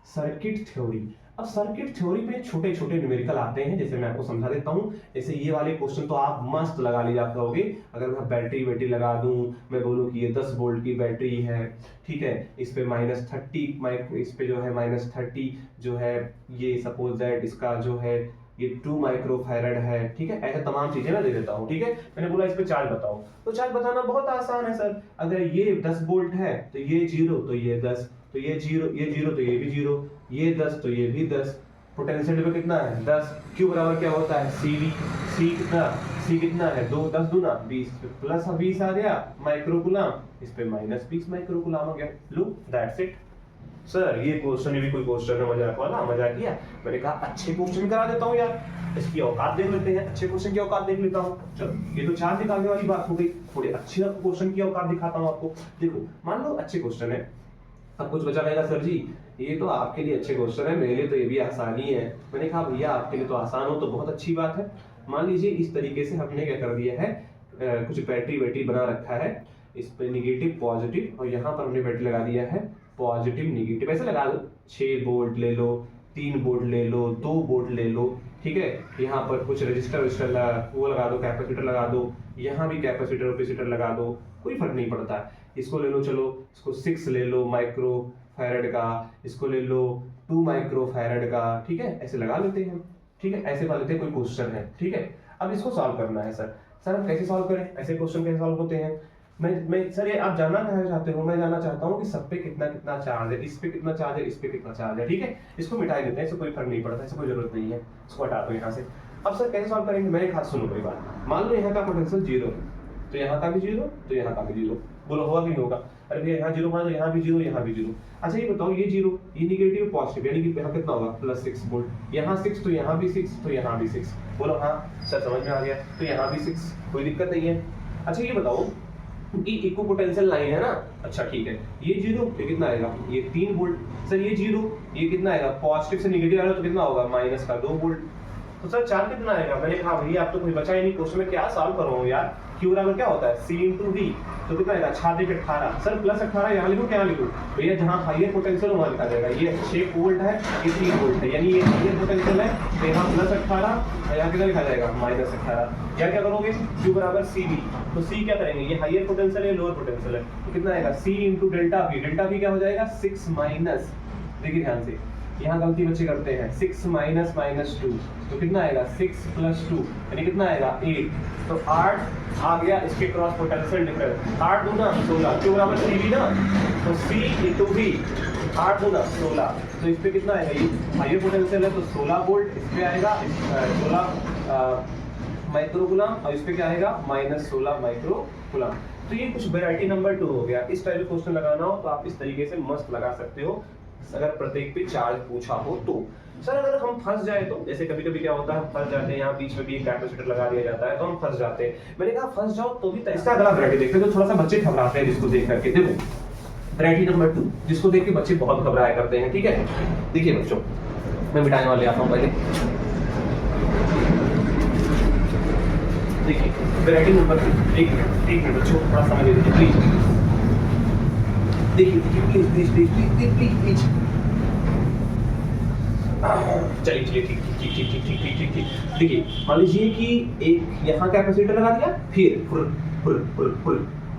सर्किट थ्योरी, अब सर्किट थ्योरी पे छोटे छोटे न्यूमेरिकल आते हैं, जैसे मैं आपको समझा देता हूं। जैसे ये वाले क्वेश्चन तो आप मस्त लगा लीजिए कहोगे, अगर मैं बैटरी लगा दूं, मैं बोलूं कि ये 10 वोल्ट की बैटरी है, ठीक है, इस पे -30 इस पे जो है -30 जो है, ये सपोज दैट इसका जो है ये 2 माइक्रोफैरड है, ठीक है, ऐसे तमाम चीजें मैं दे देता हूँ। ठीक है, मैंने बोला इस पे चार्ज बताओ, तो चार्ज बताना बहुत आसान है सर। अगर ये 10 वोल्ट है तो ये 0, तो ये 10, तो ये 0 तो ये भी 0, ये 10 तो ये भी 10। पोटेंशियल पे कितना है? 10। Q बराबर क्या होता है? CV। C कितना है? 2, 10 दूना 20, प्लस 20 आ गया माइक्रोकूलम, इस पे -20 माइक्रोकूलम आ गया। लो दैट्स इट। सर ये क्वेश्चन भी कोई क्वेश्चन है मजाक वाला? मजाक किया? मैंने कहा अच्छे क्वेश्चन करा देता हूँ यार, इसकी औकात देख लेते हैं, अच्छे क्वेश्चन की औकात देख लेता हूँ। चलो ये तो चार्ज निकालने वाली बात हो गई, थोड़े अच्छे क्वेश्चन की औकात दिखाता हूँ आपको। देखो मान लो अच्छे क्वेश्चन है, अब कुछ बचा रहेगा सर जी ये तो आपके लिए अच्छे क्वेश्चन है, मेरे लिए तो ये भी आसानी है। मैंने कहा भैया आपके लिए तो आसान हो तो बहुत अच्छी बात है। मान लीजिए इस तरीके से हमने क्या कर दिया है, कुछ बैटरी बना रखा है, इस पे निगेटिव पॉजिटिव, और यहाँ पर हमने बैटरी लगा दिया है पॉजिटिव निगेटिव, ऐसे लगा दो। 6 वोल्ट ले लो, 3 वोल्ट ले लो, 2 वोल्ट ले लो, ठीक है। यहाँ पर कुछ रजिस्टर वो लगा दो, कैपेसिटर लगा दो, यहाँ भी कैपेसिटर लगा दो, कोई फर्क नहीं पड़ता है। इसको ले लो, चलो इसको 6 ले लो माइक्रो फैरड का, इसको ले लो 2 माइक्रो फैरड का, ठीक है, ऐसे लगा लेते हैं। ठीक है, ऐसे मान लेते हैं कोई क्वेश्चन है, ठीक है। अब इसको सॉल्व करना है सर हम कैसे सॉल्व करें? ऐसे क्वेश्चन कैसे सॉल्व होते हैं? मैं सर ये आप जानना क्या चाहते हो? मैं जानना चाहता हूँ कि सब पे कितना कितना चार्ज है, इस पे कितना चार्ज है, इस पे कितना चार्ज है, ठीक है। इसको मिटा देते हैं, इससे कोई फर्क नहीं पड़ता, इससे कोई जरूरत नहीं है, इसको हटा दो यहाँ से। अब सर कैसे सॉल्व करेंगे? मेरे खास सुनो मेरी बात। मान लो यहाँ का पोटेंशियल 0 है, तो यहाँ का भी 0, तो यहाँ का भी 0। बोलो होगा कि नहीं होगा? अरे भैया यहाँ जीरो मान लो, यहाँ भी जीरो, यहाँ भी जीरो। अच्छा ये बताओ, ये जीरो, ये निगेटिव पॉजिटिव, यानी कि यहाँ कितना होगा +6 वोल्ट, यहाँ 6 तो यहाँ भी 6 तो यहाँ भी 6। बोलो हाँ सर समझ में आ गया, तो यहाँ भी 6, कोई दिक्कत नहीं है। अच्छा ये बताओ कि इक्वल पोटेंशियल लाइन है ना, अच्छा ठीक है, ये जीरो, ये कितना आएगा, ये 3 वोल्ट। सर ये जीरो, ये कितना आएगा, पॉजिटिव से नेगेटिव आ रहा है तो कितना होगा -2 वोल्ट। तो सर 4 कितना आएगा, मैंने कहा भैया आप तो कुछ बचा ही नहीं, क्वेश्चन में क्या सॉल्व कर रहा हूँ यार, Q बराबर क्या होता है C × V, तो कितना आएगा 18। सर +18 यहाँ लिखूँ क्या लिखूँ भैया, जहाँ हाईयर पोटेंशियल वहाँ लिखा जाएगा, ये 6 वोल्ट है, ये 3 वोल्ट है, यानी ये हाईयर पोटेंशियल है, तो यहाँ +18, यहाँ कितना लिखा जाएगा -18। क्या क्या करोगे, Q बराबर CV, तो C क्या करेंगे, ये हाईयर पोटेंशियल है, लोअर पोटेंशियल है, तो कितना आएगा C × ΔV, ΔV क्या हो जाएगा 6 माइनस, देखिए ध्यान से, यहाँ गलती बच्चे करते हैं, 6 माइनस -2, तो कितना आएगा 6 + 2, यानी कितना आएगा 8, तो 8 आ गया इसके क्रॉस पोटेंशियल डिफरेंस, 8 दूना 16, Q बराबर CV ना, तो C × V, 8 दूना 16, तो इस पे कितना आएगा, ये हाईयर पोटेंशियल है तो 16 वोल्ट, इस पे आएगा 16 माइक्रोकूलम, और इस पे क्या आएगा -16 माइक्रोकूलम। तो ये कुछ वैरायटी नंबर 2 हो गया। इस टाइप का क्वेश्चन लगाना हो तो आप इस तरीके से मस्त लगा सकते हो, अगर प्रत्येक पे चार्ज पूछा हो तो। सर अगर हम फंस जाए तो, जैसे कभी कभी क्या होता है, हम फंस जाते हैं, यहाँ बीच में भी एक कैपेसिटर लगा दिया जाता है तो हम फंस जाते हैं। मैंने कहा फंस जाओ तो भी, इसका अगला वैरायटी देखते हैं, तो थोड़ा सा बच्चे घबराते हैं जिसको देख करके। देखो वैरायटी नंबर 2, जिसको देख के बच्चे बहुत घबराया करते हैं, ठीक है। देखिए बच्चों, मैं मिटाने वाले आता हूँ पहले, देखिए वैरायटी नंबर 2, एक मिनट बच्चों, थोड़ा समझ लीजिए प्लीज, देखिए please please please please please please, चलिए चलिए ठीक ठीक ठीक ठीक ठीक ठीक ठीक। देखिए मान लीजिए कि एक यहाँ कैपेसिटर लगा दिया, फिर फुल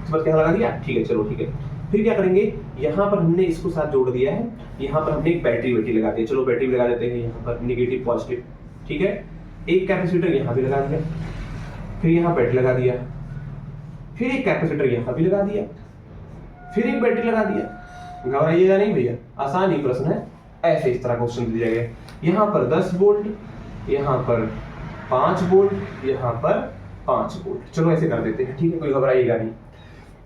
समझ क्या लगा दिया, ठीक है चलो ठीक है। फिर क्या करेंगे, यहाँ पर हमने इसको साथ जोड़ दिया है, यहाँ पर हमने एक बैटरी लगा दी है, चलो बैटरी लगा देते हैं यहाँ पर, निगेटिव पॉजिटिव, ठीक है। एक कैपेसिटर यहाँ भी लगा दिया, फिर यहाँ बैटरी लगा दिया, फिर एक कैपेसिटर यहाँ भी लगा दिया, फिर एक बैटरी लगा दिया। घबराइएगा नहीं भैया, आसान ही प्रश्न है, ऐसे इस तरह क्वेश्चन दिया गया। यहाँ पर 10 वोल्ट, यहाँ पर 5 वोल्ट, यहाँ पर 5 वोल्ट, चलो ऐसे कर देते हैं, ठीक है, कोई घबराइएगा नहीं।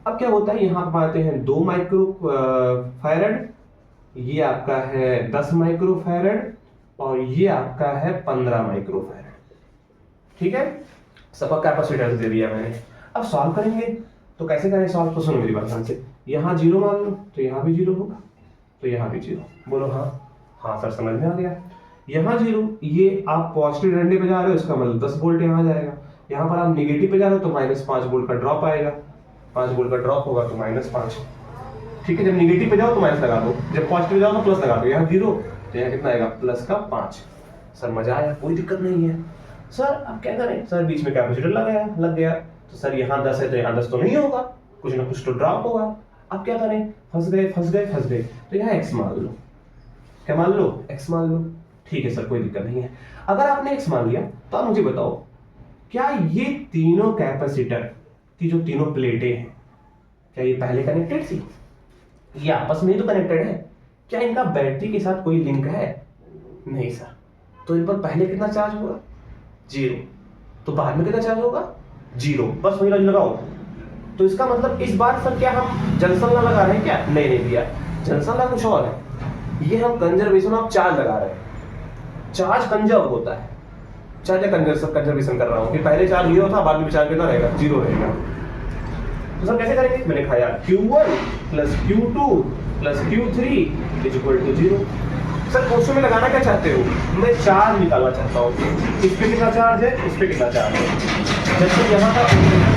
अब क्या होता है, यहाँ पर पाते हैं 2 माइक्रो फैरड, ये आपका है 10 माइक्रो फैरड, और ये आपका है 15 माइक्रो फैरड, ठीक है। सबका कैपेसिटर दे दिया मैंने। अब सॉल्व करेंगे तो कैसे करें सॉल्व, तो सुनो मेरी बात ध्यान से, यहाँ 0 मान लो तो यहाँ भी 0 होगा, तो यहाँ भी 0, बोलो हाँ हाँ सर समझ में आ गया। यहाँ 0, ये आप पॉजिटिव डंडे पे जा रहे हो, इसका मतलब 10 वोल्ट यहाँ जाएगा, यहाँ पर आप नेगेटिव पे जा रहे हो तो -5 वोल्ट का ड्रॉप आएगा, 5 वोल्ट का ड्रॉप होगा तो -5, ठीक है। जब नेगेटिव पे जाओ तो माइनस लगा दो, जब पॉजिटिव जाओ तो प्लस लगा दो, यहाँ 0 तो यहाँ कितना आएगा +5। सर मजा आया, कोई दिक्कत नहीं है। सर अब क्या करें, सर बीच में कैपेसिटर लग गया, तो सर यहाँ 10 है तो यहाँ 10 तो नहीं होगा, कुछ ना कुछ तो ड्रॉप होगा। अब क्या करें, फंस गए, तो यहाँ x मान लो, क्या मान लो, x मान लो, ठीक है सर कोई दिक्कत नहीं है। अगर आपने x मान लिया तो आप मुझे बताओ, क्या ये तीनों कैपेसिटर की जो तीनों प्लेटें हैं, क्या ये पहले कनेक्टेड थी, ये आपस में ही तो कनेक्टेड है, क्या इनका बैटरी के साथ कोई लिंक है, नहीं सर। तो इन पर पहले कितना चार्ज होगा 0, तो बाद में कितना चार्ज होगा 0, बस वही लगाओ। तो इसका मतलब इस बार सर क्या हम जंक्शन ला लगा रहे हैं क्या, नहीं भैया, जंक्शन ला कुछ और है, ये हम कंजर्वेशन ऑफ चार्ज लगा रहे हैं। चार्ज कंजर्व होता है, चार्ज कंजर्वेशन कर रहा हूँ कि पहले चार्ज 0 था, बाद में चार्ज कितना रहेगा 0 रहेगा। तो सर कैसे करेंगे, मैंने कहा यार Q1 + Q2 + Q3 = 0। Sir question में लगाना क्या चाहते हो, मैं चार्ज निकालना चाहता हूँ, इस पे कितना चार्ज है, इस पे कितना चार्ज है। जब तक यहाँ का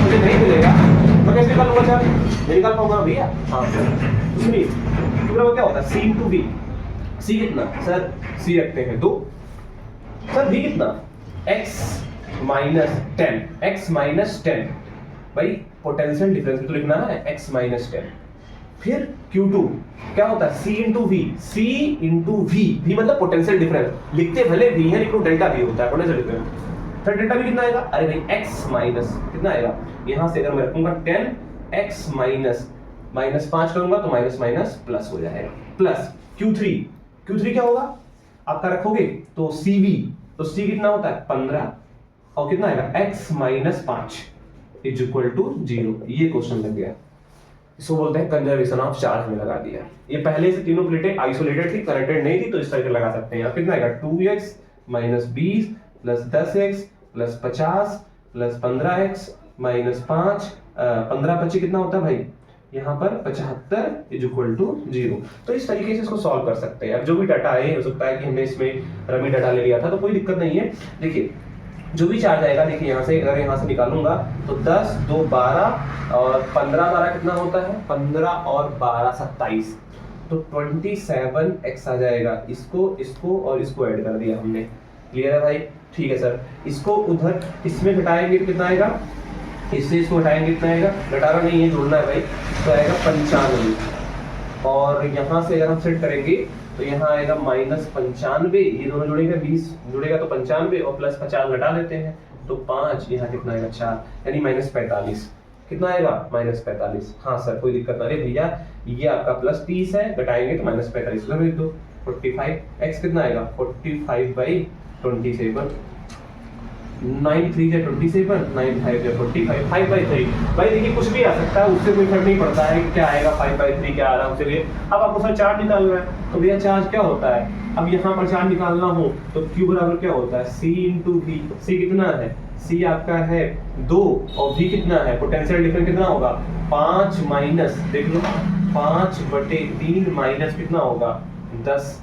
मुझे नहीं मिलेगा तो कैसे निकालूंगा चार्ज, नहीं निकाल पाऊंगा भैया। हाँ तो सुनिए, तो क्या होता है C × V, C कितना सर, C रखते हैं 2, सर V कितना x - 10, भाई पोटेंशियल डिफरेंस तो लिखना है x - 10। फिर Q2 क्या होता है C × V, V मतलब पोटेंशियल डिफरेंस, लिखते भले V है लेकिन डेल्टा V होता है पोटेंशियल डिफरेंस। फिर डेल्टा V कितना आएगा, अरे भाई x माइनस कितना आएगा, यहाँ से अगर मैं रखूंगा 10x -5 करूंगा तो माइनस प्लस हो जाएगा, प्लस Q3 क्या होगा आपका रखोगे तो CV, तो C कितना होता है 15, और कितना आएगा x - 5 = 0। ये क्वेश्चन लग गया, इसको बोलते हैं कंजर्वेशन ऑफ चार्ज में लगा दिया। ये पहले से तीनों प्लेटें आइसोलेटेड थी, कनेक्टेड नहीं थी, तो इस तरह से लगा सकते हैं। अब कितना आएगा 2x minus 20 plus 10x plus 50 plus 15x minus 5 15 25 कितना होता है भाई यहाँ पर 75 इज इक्वल टू 0। तो इस तरीके से इसको सॉल्व कर सकते हैं। अब जो भी डाटा है, हो सकता है कि हमने इसमें रमी डाटा ले लिया था, तो कोई दिक्कत नहीं है। देखिए जो भी चार्ज आएगा, देखिए यहाँ से अगर यहाँ से निकालूंगा तो 10 2 12 और 15 12 कितना होता है 15 और 12 27, तो 27x आ जाएगा। इसको और इसको ऐड कर दिया हमने। क्लियर है भाई? ठीक है सर। इसको उधर इसमें घटाएंगे तो कितना आएगा, इससे इसको घटाएंगे कितना आएगा, घटाना नहीं है, जोड़ना है भाई, तो आएगा 95। और यहाँ से अगर हम सेट करेंगे तो यहाँ आएगा -95, ये दोनों जुड़ेगा 20 जुड़ेगा तो 95 और प्लस 50 घटा देते हैं तो 5, यहाँ कितना आएगा 4, यानी -45। कितना आएगा -45। हाँ सर कोई दिक्कत ना। अरे भैया ये आपका +30 है, घटाएंगे तो -45 उधर भेज दो। 45 x कितना आएगा 45/27, 9 3 या 27, 9 5 या 45, 5/3। भाई देखिए कुछ भी आ सकता है, उससे कोई फर्क नहीं पड़ता है कि क्या आएगा 5/3 क्या आ रहा है उससे। अब आपको सर चार्ज निकालना है तो भैया चार्ज क्या होता है, अब यहाँ पर चार्ज निकालना हो तो Q बराबर क्या होता है C × V। C कितना है, C आपका है 2 और V कितना है, पोटेंशियल डिफरेंस कितना होगा 5 माइनस, देख लो 5/3 माइनस कितना होगा 10,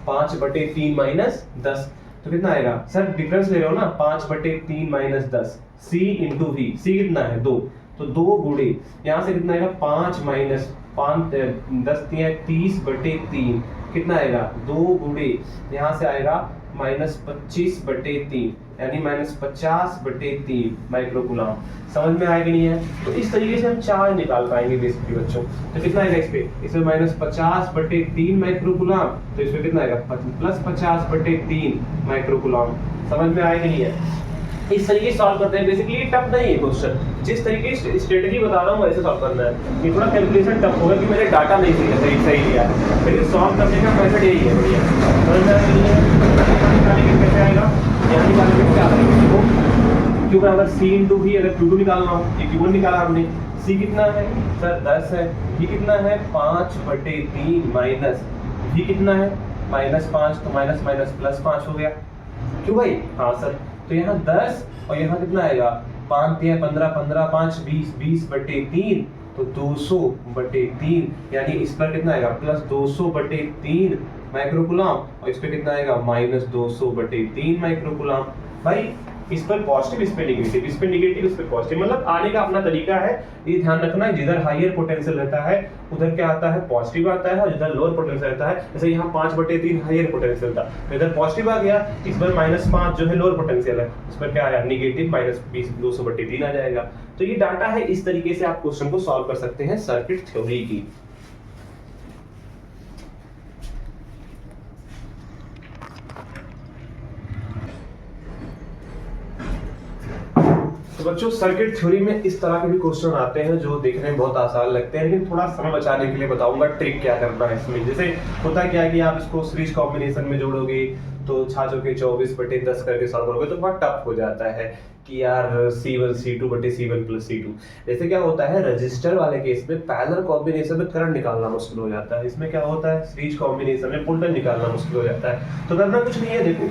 5/3 माइनस 10, तो कितना आएगा सर, डिफरेंस ले रहे हो ना 5/3 माइनस 10, C × V। C कितना है 2, तो 2 गुणे यहाँ से कितना आएगा 5 माइनस 5 10 30/3 कितना आएगा 2 गुणे यहाँ से आएगा -25/3 यानी -50/3 माइक्रोकूलम। समझ में आएगा नहीं है? तो इस तरीके से हम चार्ज निकाल पाएंगे बेसिकली बच्चों। तो कितना आएगा इसमें -50/3 माइक्रोकूलम, तो इसमें कितना आएगा +50/3 माइक्रोकूलम। समझ में आएगा नहीं है? इस तरीके से सॉल्व करते हैं। बेसिकली ये टफ नहीं है क्वेश्चन, जिस तरीके से स्ट्रेटजी बता रहा हूँ वैसे सॉल्व करना है। ये थोड़ा कैलकुलेशन टफ होगा कि मैंने डाटा नहीं दिया सही लिया है, लेकिन सॉल्व करने का मेथड यही है। बढ़िया समझ में आएगा? कैसे आएगा, यहाँ निकालेंगे क्या करेंगे, देखो Q बराबर C × V। अगर Q2 निकालना हो, ये Q1 निकाला हमने, C कितना है सर 10 है, V कितना है 5/3 माइनस V कितना है -5, तो माइनस +5 हो गया। क्यों भाई? हाँ सर। तो यहाँ 10 और यहाँ कितना आएगा 5 3 15 15 5 20 20/3, तो 200/3, यानी इस पर कितना आएगा +200/3 माइक्रोकूलम और इस पे कितना आएगा -200/3 माइक्रोकूलम। भाई इस पर पॉजिटिव, इस पे नेगेटिव, इस पे नेगेटिव, इस पे पॉजिटिव, मतलब आने का अपना तरीका है। ये ध्यान रखना है, जिधर हाईयर पोटेंशियल रहता है उधर क्या आता है पॉजिटिव आता है, और जिधर लोअर पोटेंशियल रहता है, जैसे यहाँ 5/3 हाईयर पोटेंशियल था तो इधर पॉजिटिव आ गया, इस पर -5 जो है लोअर पोटेंशियल है उस पर क्या आया नेगेटिव, -20 200/3 आ जाएगा। तो ये डाटा है, इस तरीके से आप क्वेश्चन को सॉल्व कर सकते हैं सर्किट थ्योरी की। तो बच्चों सर्किट थ्योरी में इस तरह के भी क्वेश्चन आते हैं जो देखने में बहुत आसान लगते हैं, लेकिन थोड़ा समय बचाने के लिए बताऊंगा ट्रिक क्या करना है इसमें। जैसे होता क्या है कि आप इसको सीरीज कॉम्बिनेशन में जोड़ोगे तो छाछों के 24/10 करके सॉल्व करोगे तो बहुत टफ हो जाता है कि यार C1 C2/C1 + C2। जैसे क्या होता है रजिस्टर वाले केस में पैरेलल कॉम्बिनेशन में करंट निकालना मुश्किल हो जाता है, इसमें क्या होता है सीरीज कॉम्बिनेशन में वोल्टेज निकालना मुश्किल हो जाता है। तो करना कुछ नहीं है, देखो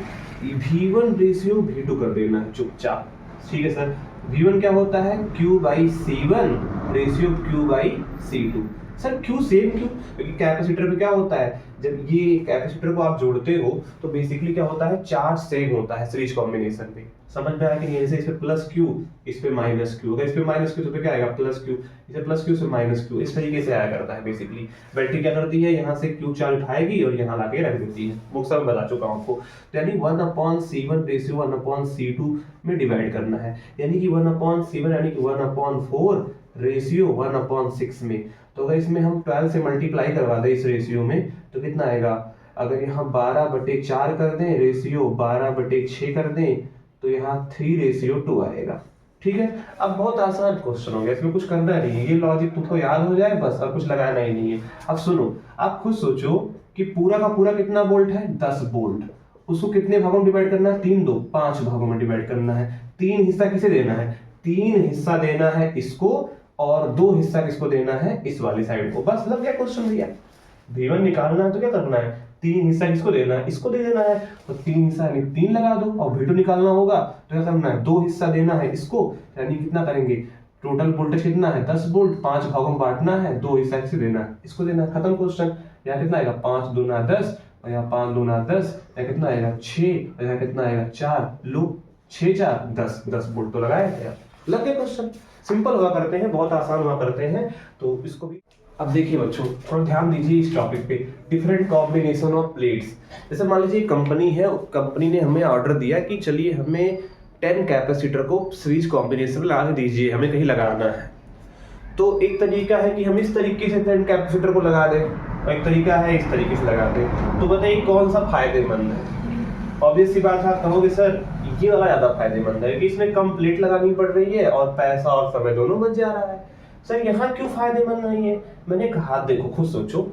V1 रेशियो V2 कर देना है चुपचाप। ठीक है सर, V1 क्या होता है Q/C1 ratio Q/C2। Sir Q same क्यों? क्योंकि कैपेसिटर में क्या होता है, जब ये कैपेसिटर को आप जोड़ते हो तो बेसिकली क्या होता है चार्ज सेम होता है सीरीज कॉम्बिनेशन में। समझ में आया कि नहीं? जैसे इस पे +Q, इस पे -Q, अगर इस पे -Q तो पे क्या आएगा +Q, इसे +Q से -Q, इस तरीके से आया करता है। बेसिकली बैटरी क्या करती है, यहाँ से Q चार्ज उठाएगी और यहाँ लाके रख देती है। वो सब बता चुका हूँ आपको। तो यानी 1/C1 रेशियो 1/C2 में डिवाइड करना है, यानी कि 1/C1 यानी कि 1/4 रेशियो 1/6 में। तो अगर इसमें हम 12 से मल्टीप्लाई करवा दें इस रेशियो में तो कितना आएगा, अगर यहाँ 12/4 कर दें रेशियो 12/6 कर दें तो यहाँ 3/2 आएगा। ठीक है, अब बहुत आसान क्वेश्चन हो गया, इसमें कुछ करना नहीं है, ये लॉजिक तुमको याद हो जाए बस, और कुछ लगाना ही नहीं है। अब सुनो, आप खुद सोचो कि पूरा का पूरा कितना वोल्ट है 10 वोल्ट, उसको कितने भागों में डिवाइड करना है 3 2 5 भागों में डिवाइड करना है। 3 हिस्सा किसे देना है, 3 हिस्सा देना है इसको और 2 हिस्सा किसको देना है, इस वाली साइड को। बस लग गया क्वेश्चन भैया। V1 निकालना है तो क्या करना है, 3 हिस्सा किसको देना है, इसको दे देना है। तो 3 हिस्सा यानी 3 लगा दो, और V2 निकालना होगा तो क्या करना है, 2 हिस्सा देना है इसको, यानी कितना करेंगे, टोटल वोल्टेज कितना है 10 वोल्ट, 5 भागों में बांटना है, 2 हिस्सा किसे देना है, इसको देना है। खत्म क्वेश्चन। यहाँ कितना आएगा 5 दूना 10, और यहाँ 5 दूना 10, यहाँ कितना आएगा 6, और यहाँ कितना आएगा 4, लो 6 4 10, 10 वोल्ट तो लगाया था। लग गया क्वेश्चन। सिंपल हुआ करते हैं, बहुत आसान हुआ करते हैं। तो इसको भी अब देखिए बच्चों, थोड़ा ध्यान दीजिए इस टॉपिक पे, डिफरेंट कॉम्बिनेशन ऑफ प्लेट्स। जैसे मान लीजिए कंपनी है, कंपनी ने हमें ऑर्डर दिया कि चलिए हमें 10 कैपेसिटर को सीरीज कॉम्बिनेशन में लगा के दीजिए, हमें कहीं लगाना है। तो एक तरीका है कि हम इस तरीके से 10 कैपेसिटर को लगा दें, और एक तरीका है इस तरीके से लगा दें। तो बताइए कौन सा फायदेमंद है। ऑब्वियस सी बात है, आप कहोगे सर ये वाला ज्यादा फायदेमंद है कि इसमें कम प्लेट लगानी पड़ रही है और पैसा और समय दोनों बच जा रहा है। सर यहाँ क्यों फायदेमंद नहीं है, मैंने कहा देखो खुद सोचो,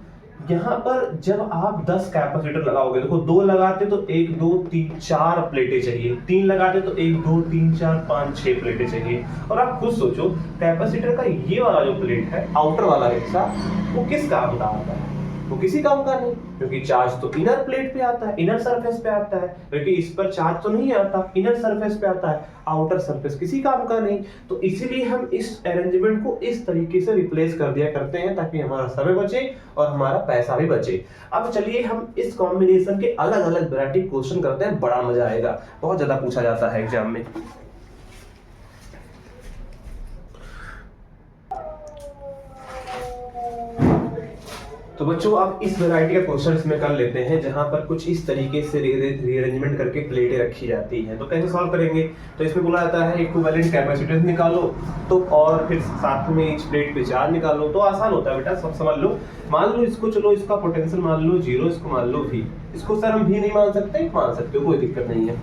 यहाँ पर जब आप 10 कैपेसिटर लगाओगे, देखो 2 लगाते तो 1 2 3 4 प्लेटें चाहिए, 3 लगाते तो 1 2 3 4 5 6 प्लेटें चाहिए। और आप खुद सोचो कैपेसिटर का ये वाला जो प्लेट है, आउटर वाला हिस्सा, वो किस काम का आता है, वो किसी काम का नहीं, क्योंकि चार्ज तो इनर प्लेट पे आता है, इनर सरफेस पे आता है, क्योंकि इस पर चार्ज तो नहीं आता, इनर सरफेस पे आता है, आउटर सरफेस किसी काम का नहीं। तो इसीलिए हम इस अरेंजमेंट को इस तरीके से रिप्लेस कर दिया करते हैं ताकि हमारा समय बचे और हमारा पैसा भी बचे। अब चलिए हम इस कॉम्बिनेशन के अलग अलग वैरायटी क्वेश्चन करते हैं, बड़ा मजा आएगा, बहुत ज्यादा पूछा जाता है एग्जाम में। तो बच्चों आप इस वैरायटी का क्वेश्चन इसमें कर लेते हैं, जहां पर कुछ इस तरीके से रीअरेंजमेंट करके प्लेटें रखी जाती हैं। तो कैसे सॉल्व करेंगे, तो इसमें बोला जाता है इक्विवेलेंट कैपेसिटेंस निकालो, तो और फिर साथ में इस प्लेट पे चार्ज निकालो। तो आसान होता है बेटा, सब समझ लो। मान लो इसको, चलो इसका पोटेंशियल मान लो 0, इसको मान लो V। इसको सर हम V नहीं मान सकते, मान सकते हो, कोई दिक्कत नहीं है।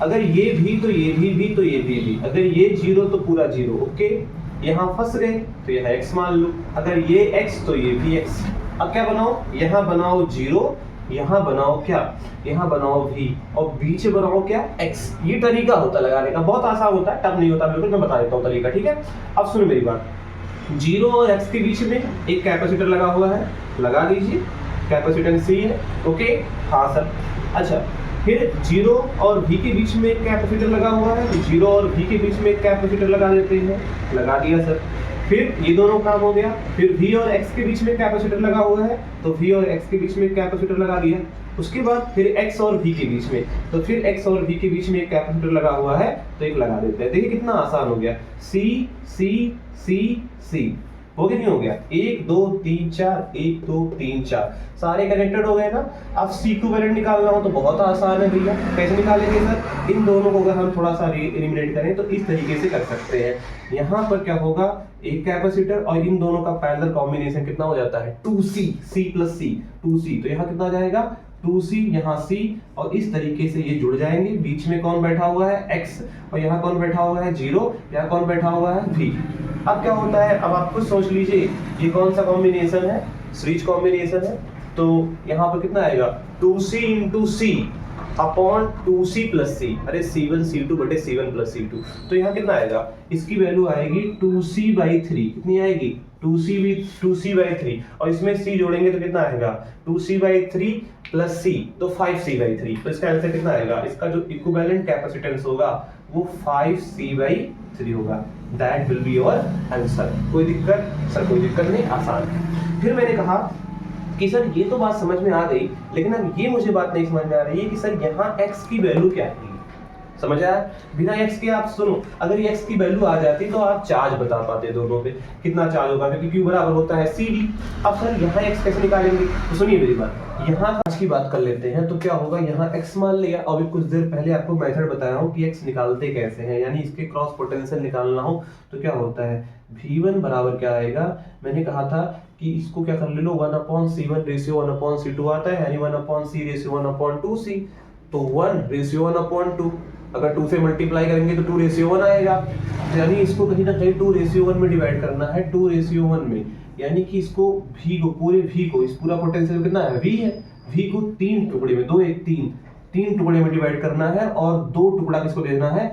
अगर ये V तो ये भी V, तो ये भी V। अगर ये 0 तो पूरा 0, ओके। यहाँ फंस गए तो यहाँ x मान लो, अगर ये x तो ये भी x। अब क्या बनाओ, यहाँ बनाओ 0, यहाँ बनाओ क्या, यहाँ बनाओ V, और बीच में बनाओ क्या x। ये तरीका होता है लगाने का, बहुत आसान होता है, टफ नहीं होता बिल्कुल, मैं बता देता हूँ तरीका, ठीक है। अब सुनो मेरी बात, 0 और x के बीच में एक कैपेसिटर लगा हुआ है, लगा दीजिए, कैपेसिटेंस C है, ओके। हाँ सर, अच्छा फिर 0 और V के बीच में एक कैपेसिटर लगा हुआ है, तो 0 और V के बीच में एक कैपेसिटर लगा देते हैं, लगा दिया सर। फिर ये दोनों काम हो गया। फिर V और X के बीच में कैपेसिटर लगा हुआ है, तो V और X के बीच में कैपेसिटर लगा दिया। उसके बाद फिर X और V के बीच में, तो फिर X और V के बीच में एक कैपेसिटर लगा हुआ है, तो एक लगा देते हैं। देखिए कितना आसान हो गया, C C C C हो गया, नहीं हो गया, 1 2 3 4, 1 2 3 4 सारे कनेक्टेड हो गए ना। अब C इक्विवेलेंट निकालना हो तो बहुत आसान है भैया, कैसे निकालेंगे सर, इन दोनों को अगर हम थोड़ा सा एलिमिनेट करें तो इस तरीके से कर सकते हैं। यहाँ पर क्या होगा, एक कैपेसिटर और इन दोनों का पैरेलल कॉम्बिनेशन कितना हो जाता है 2C, C plus C 2C, तो यहाँ कितना आ जाएगा 2C, यहाँ C, और इस तरीके से ये जुड़ जाएंगे। बीच में कौन बैठा हुआ है X, और यहाँ कौन बैठा हुआ है 0, यहाँ कौन बैठा हुआ है V। अब क्या होता है, अब आप खुद सोच लीजिए ये कौन सा कॉम्बिनेशन है, सीरीज कॉम्बिनेशन है। तो यहाँ पर कितना आएगा 2C into C upon 2C plus C, अरे C1 C2 बटे C1 प्लस C2, तो यहाँ कितना आएगा, इसकी वैल्यू आएगी 2C/3, कितनी आएगी 2C/3, और इसमें C जोड़ेंगे तो कितना आएगा 2C/3 प्लस C, तो 5C/3। तो इसका आंसर कितना आएगा, इसका जो इक्विवेलेंट कैपेसिटेंस होगा वो 5C/3 होगा। That will be your answer. कोई दिक्कत सर, कोई दिक्कत नहीं, आसान है। फिर मैंने कहा कि सर ये तो बात समझ में आ गई, लेकिन अब ये मुझे बात नहीं समझ में आ रही है कि सर यहाँ x की वैल्यू क्या है, समझ आया। बिना x के आप सुनो, अगर ये x की वैल्यू आ जाती तो आप चार्ज बता पाते दोनों पे, कितना चार्ज होगा, क्योंकि Q बराबर होता है CD। अब सर यहाँ x कैसे निकालेंगे, तो सुनिए मेरी बात, यहाँ आज की बात कर लेते हैं। तो क्या होगा, यहाँ x मान लिया, अभी कुछ देर पहले आपको मेथड बताया हूँ कि x निकालते कैसे हैं, यानी इसके क्रॉस पोटेंशियल निकालना हो तो क्या होता है, V1 बराबर क्या आएगा, मैंने कहा था कि इसको क्या कर ले लो 1/C1 रेशियो 1/C2 आता है, यानी 1/C रेशियो 1/2C, तो 1 रेशियो 1/2, अगर 2 से मल्टीप्लाई करेंगे तो 2 रेशियो 1 आएगा, यानी इसको कहीं ना कहीं 2 रेशियो 1 में डिवाइड करना है, 2 रेशियो 1 में, यानी कि इसको V को, पूरे V को, इस पूरा पोटेंशियल कितना है V है, V को 3 टुकड़े में, 2 1 3 3 टुकड़े में डिवाइड करना है, और 2 टुकड़ा किसको देना है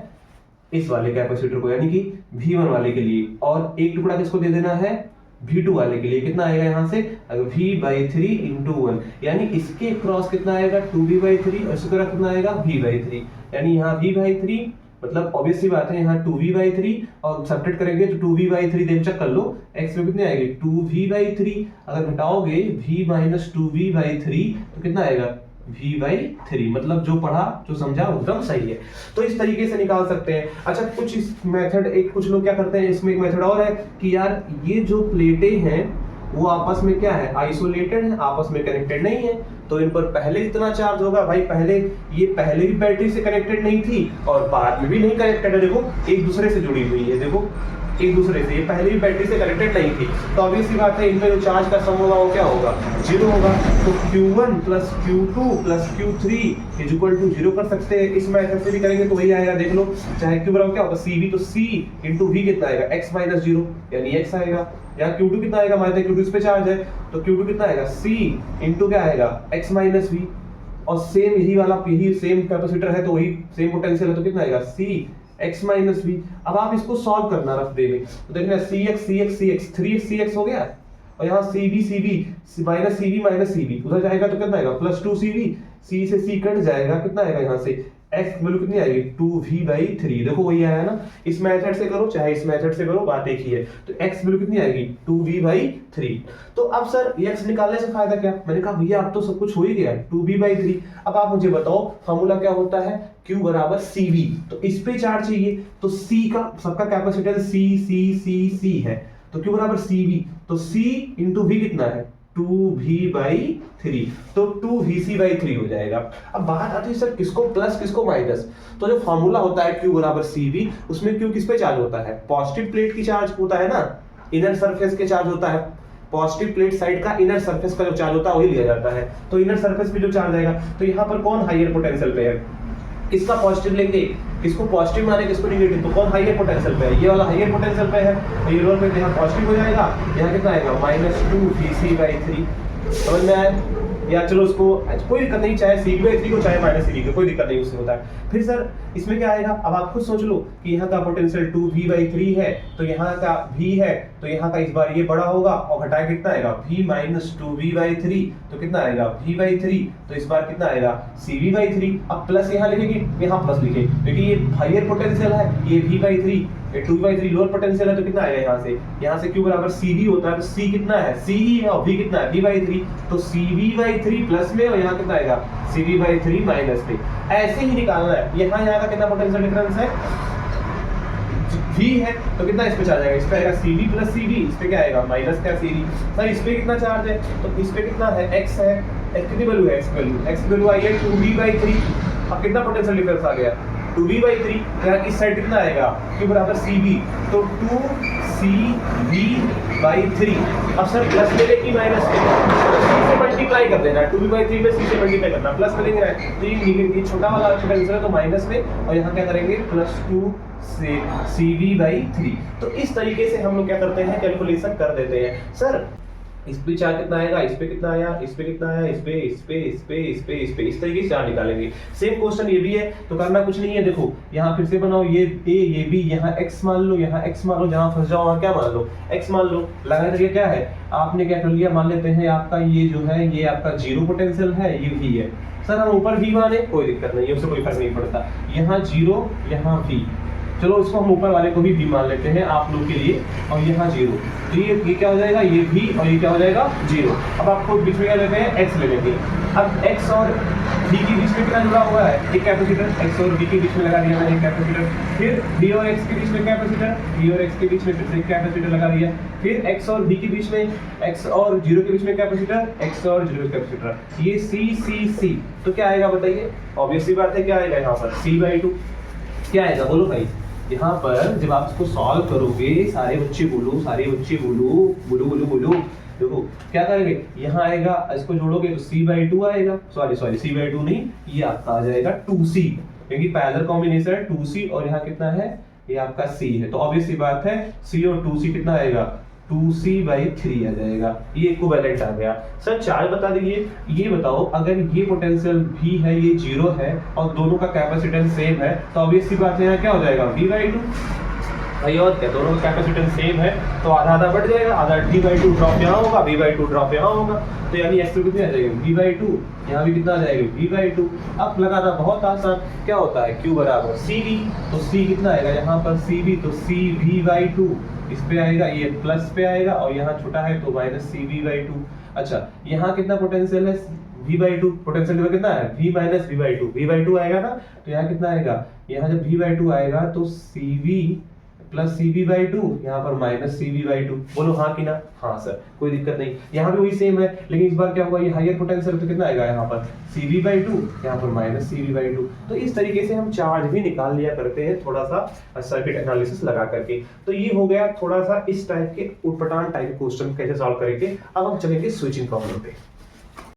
इस वाले कैपेसिटर को, यानी कि V1 वाले के लिए, और एक टुकड़ा किसको दे देना है, V2 वाले के लिए। कितना आएगा यहाँ से, V/3 इंटू 1, यानी इसके क्रॉस कितना आएगा 2V/3, और इसके क्रॉस कितना आएगा V/3, यानी यहाँ V/3 मतलब ऑब्वियसली बात है यहाँ 2V/3, और सब्ट्रैक्ट करेंगे तो 2V/3 देख चेक कर लो, x में कितनी आएगी 2V/3, अगर घटाओगे V माइनस 2V/3 तो कितना आएगा V/3, मतलब जो पढ़ा जो समझा एकदम सही है। तो इस तरीके से निकाल सकते हैं। अच्छा, कुछ इस मेथड, एक कुछ लोग क्या करते हैं, इसमें एक मेथड और है कि यार ये जो प्लेटें हैं वो आपस में क्या है, आइसोलेटेड है, आपस में कनेक्टेड नहीं है, तो इन पर पहले इतना चार्ज होगा। भाई पहले ये पहले भी बैटरी से कनेक्टेड नहीं थी और बाद में भी नहीं कनेक्टेड है, देखो एक दूसरे से जुड़ी हुई है, देखो एक दूसरे से, ये पहले भी बैटरी से कनेक्टेड नहीं थी, तो ऑब्वियसली बात है इनका जो चार्ज का सम होगा वो क्या होगा, 0 होगा। तो Q1 plus Q2 plus Q3 is equal to 0 कर सकते हैं। इस मेथड से भी करेंगे तो वही आएगा, देख लो, चाहे Q बराबर क्या होगा CV, तो C इंटू V कितना आएगा, x माइनस 0, यानी x आएगा। यहाँ Q2 कितना आएगा, मानते हैं Q2 इस पे चार्ज है, तो Q2 कितना आएगा, C इंटू क्या आएगा, x माइनस V, और सेम यही वाला, यही सेम कैपेसिटर है तो वही सेम पोटेंशियल है, तो कितना आएगा C x माइनस V। अब आप इसको सॉल्व करना रफ डे में, तो देखना CX 3x हो गया, और यहाँ CV माइनस CV उधर जाएगा तो कितना आएगा प्लस 2CV, C से C कट जाएगा, कितना आएगा यहाँ से x वैल्यू कितनी आएगी 2V/3, देखो वही आया ना। इस मेथड से करो चाहे इस मेथड से करो, बात एक ही है। तो x वैल्यू कितनी आएगी 2V/3। तो अब सर x निकालने से फायदा क्या, मैंने कहा भैया अब तो सब कुछ हो ही गया 2V/3। अब आप मुझे बताओ फार्मूला क्या होता है, Q बराबर CV, तो इस पे चार्ज चाहिए, तो C का सबका कैपेसिटेंस C है, तो Q बराबर CV, तो C इंटू V कितना है 2V/3, तो 2VC/3 हो जाएगा। अब बात आती है सर किसको प्लस किसको माइनस, तो जो फार्मूला होता है Q बराबर CV, उसमें Q किस पे चार्ज होता है, पॉजिटिव प्लेट की चार्ज होता है ना, इनर सरफेस के चार्ज होता है, पॉजिटिव प्लेट साइड का इनर सरफेस का जो चार्ज होता है वही लिया जाता है, तो इनर सरफेस पे जो चार्ज आएगा, तो यहाँ पर कौन हाईयर पोटेंशियल पे है, किसका पॉजिटिव लेंगे, किसको पॉजिटिव माने किसको नेगेटिव, तो कौन हाईयर पोटेंशियल पे है, ये वाला हाईयर पोटेंशियल पे है, तो ये रोल पे यहाँ पॉजिटिव हो जाएगा, यहाँ कितना आएगा -2VC/3, समझ में आया। या चलो उसको कोई दिक्कत नहीं, चाहे CV/3 को चाहे -CV को, कोई दिक्कत नहीं उससे होता है। फिर सर इसमें क्या आएगा, अब आप खुद सोच लो कि यहाँ का पोटेंशियल 2V/3 है, तो यहाँ का V है, तो यहाँ का इस बार ये बड़ा होगा, और घटाए कितना आएगा V माइनस 2V/3, तो कितना आएगा V/3, तो इस बार कितना आएगा CV/3। अब प्लस यहाँ लिखेंगे, यहाँ प्लस लिखे, क्योंकि ये हाईयर पोटेंशियल है, ये V/3, ये 2/3 लोअर पोटेंशियल है, तो कितना आएगा यहाँ से Q बराबर CV होता है, तो C कितना है C ही है, और V कितना है V/3, तो CV/3 प्लस में, और यहाँ कितना आएगा CV/3 माइनस में। ऐसे ही निकालना है। यहाँ का कितना पोटेंशियल डिफरेंस है V है, तो कितना इस पे चार्ज आएगा, इस पे आएगा CV प्लस CV, इस पे क्या आएगा माइनस क्या CV। सर इस पे कितना चार्ज है, तो इस पे कितना है x है, x कितनी वैल्यू है, x वैल्यू आई है 2V/3। अब कितना पोटेंशियल डिफरेंस आ गया 2V/3, यहाँ इस साइड कितना आएगा Q बराबर CV, तो 2CV/3। अब सर प्लस मिले कि माइनस मिले, तो C से मल्टीप्लाई कर देना, 2V/3 में C से मल्टीप्लाई करना, प्लस मिलेंगे ना, तो ये छोटा वाला पोटेंशियल है तो माइनस में, और यहाँ क्या करेंगे +2 से CV/3। तो इस तरीके से हम लोग क्या करते हैं, कैलकुलेशन कर देते हैं। सर इस पे चार्ज कितना आएगा, इस पे कितना आया, इस पे कितना आया, इस पे, इस तरीके से चार्ज निकालेंगे। सेम क्वेश्चन ये भी है, तो करना कुछ नहीं है, देखो यहाँ फिर से बनाओ, ये A ये B, यहाँ x मान लो, यहाँ x मान लो, जहाँ फंस जाओ वहाँ क्या मान लो x मान लो। लगा ये क्या है, आपने क्या कर लिया, मान लेते हैं आपका ये जो है ये आपका 0 पोटेंशियल है, ये V है। सर हम ऊपर V माने कोई दिक्कत नहीं है, उससे कोई फर्क नहीं पड़ता, यहाँ 0 यहाँ V, चलो इसको हम ऊपर वाले को भी V मान लेते हैं आप लोग के लिए, और यहाँ 0, तो ये क्या हो जाएगा, ये V, और ये क्या हो जाएगा 0। अब आपको बीच में क्या लेते हैं x ले लेंगे। अब x और V के बीच में कितना जुड़ा हुआ है, एक कैपेसिटर, x और V के बीच में लगा दिया मैंने एक कैपेसिटर, फिर V और x के बीच में कैपेसिटर, V और x के बीच में फिर से एक कैपेसिटर लगा दिया, फिर x और V के बीच में, x और 0 के बीच में कैपेसिटर, x और 0 कैपेसिटर, ये C, तो क्या आएगा बताइए, ऑब्वियसली बात है क्या आएगा यहाँ पर C/2, क्या आएगा बोलो भाई। यहाँ पर जब आप इसको सॉल्व करोगे, सारे बच्चे बोलो, देखो क्या करेंगे, यहाँ आएगा, इसको जोड़ोगे तो C/2 आएगा, सॉरी C/2 नहीं, ये आपका आ जाएगा 2C, क्योंकि पैरेलल कॉम्बिनेशन है 2C, और यहाँ कितना है, ये आपका C है, तो ऑब्वियसली बात है C और 2C कितना आएगा 2C/3 आ जाएगा, ये इक्विवेलेंट आ गया। सर चार्ज बता दीजिए, ये बताओ अगर ये पोटेंशियल V है, ये 0 है और दोनों का कैपेसिटेंस सेम है तो ऑब्वियस सी बात है यहाँ क्या हो जाएगा V/2 भाई। और क्या, दोनों का कैपेसिटेंस सेम है तो आधा आधा बढ़ जाएगा, आधा D/2 ड्रॉप यहाँ होगा, V/2 ड्रॉप यहाँ होगा, तो यानी x2 कितनी आ जाएगी V/2, यहाँ भी कितना आ जाएगा V/2। अब लगाना बहुत आसान, क्या होता है Q बराबर CV, तो C कितना आएगा यहाँ पर CV, तो CV/2 इस पे आएगा, ये प्लस पे आएगा और यहाँ छोटा है तो माइनस CV/2। अच्छा यहाँ कितना पोटेंशियल है V/2, पोटेंशियल डिफरेंस कितना है V माइनस V/2 आएगा ना, तो यहाँ कितना आएगा, यहाँ जब V/2 आएगा तो CV प्लस CV/2, यहाँ पर माइनस CV/2। बोलो हाँ कि ना, हाँ सर, कोई दिक्कत नहीं। यहाँ भी वही सेम है, लेकिन इस बार क्या हुआ, ये हायर पोटेंशियल तो कितना आएगा यहाँ पर CV/2, यहाँ पर माइनस CV/2। तो इस तरीके से हम चार्ज भी निकाल लिया करते हैं थोड़ा सा सर्किट एनालिसिस लगा करके। तो ये हो गया थोड़ा सा इस टाइप के उटपटांग टाइप क्वेश्चन कैसे सॉल्व करेंगे। अब हम चलेंगे स्विचिंग प्रॉब्लम पे।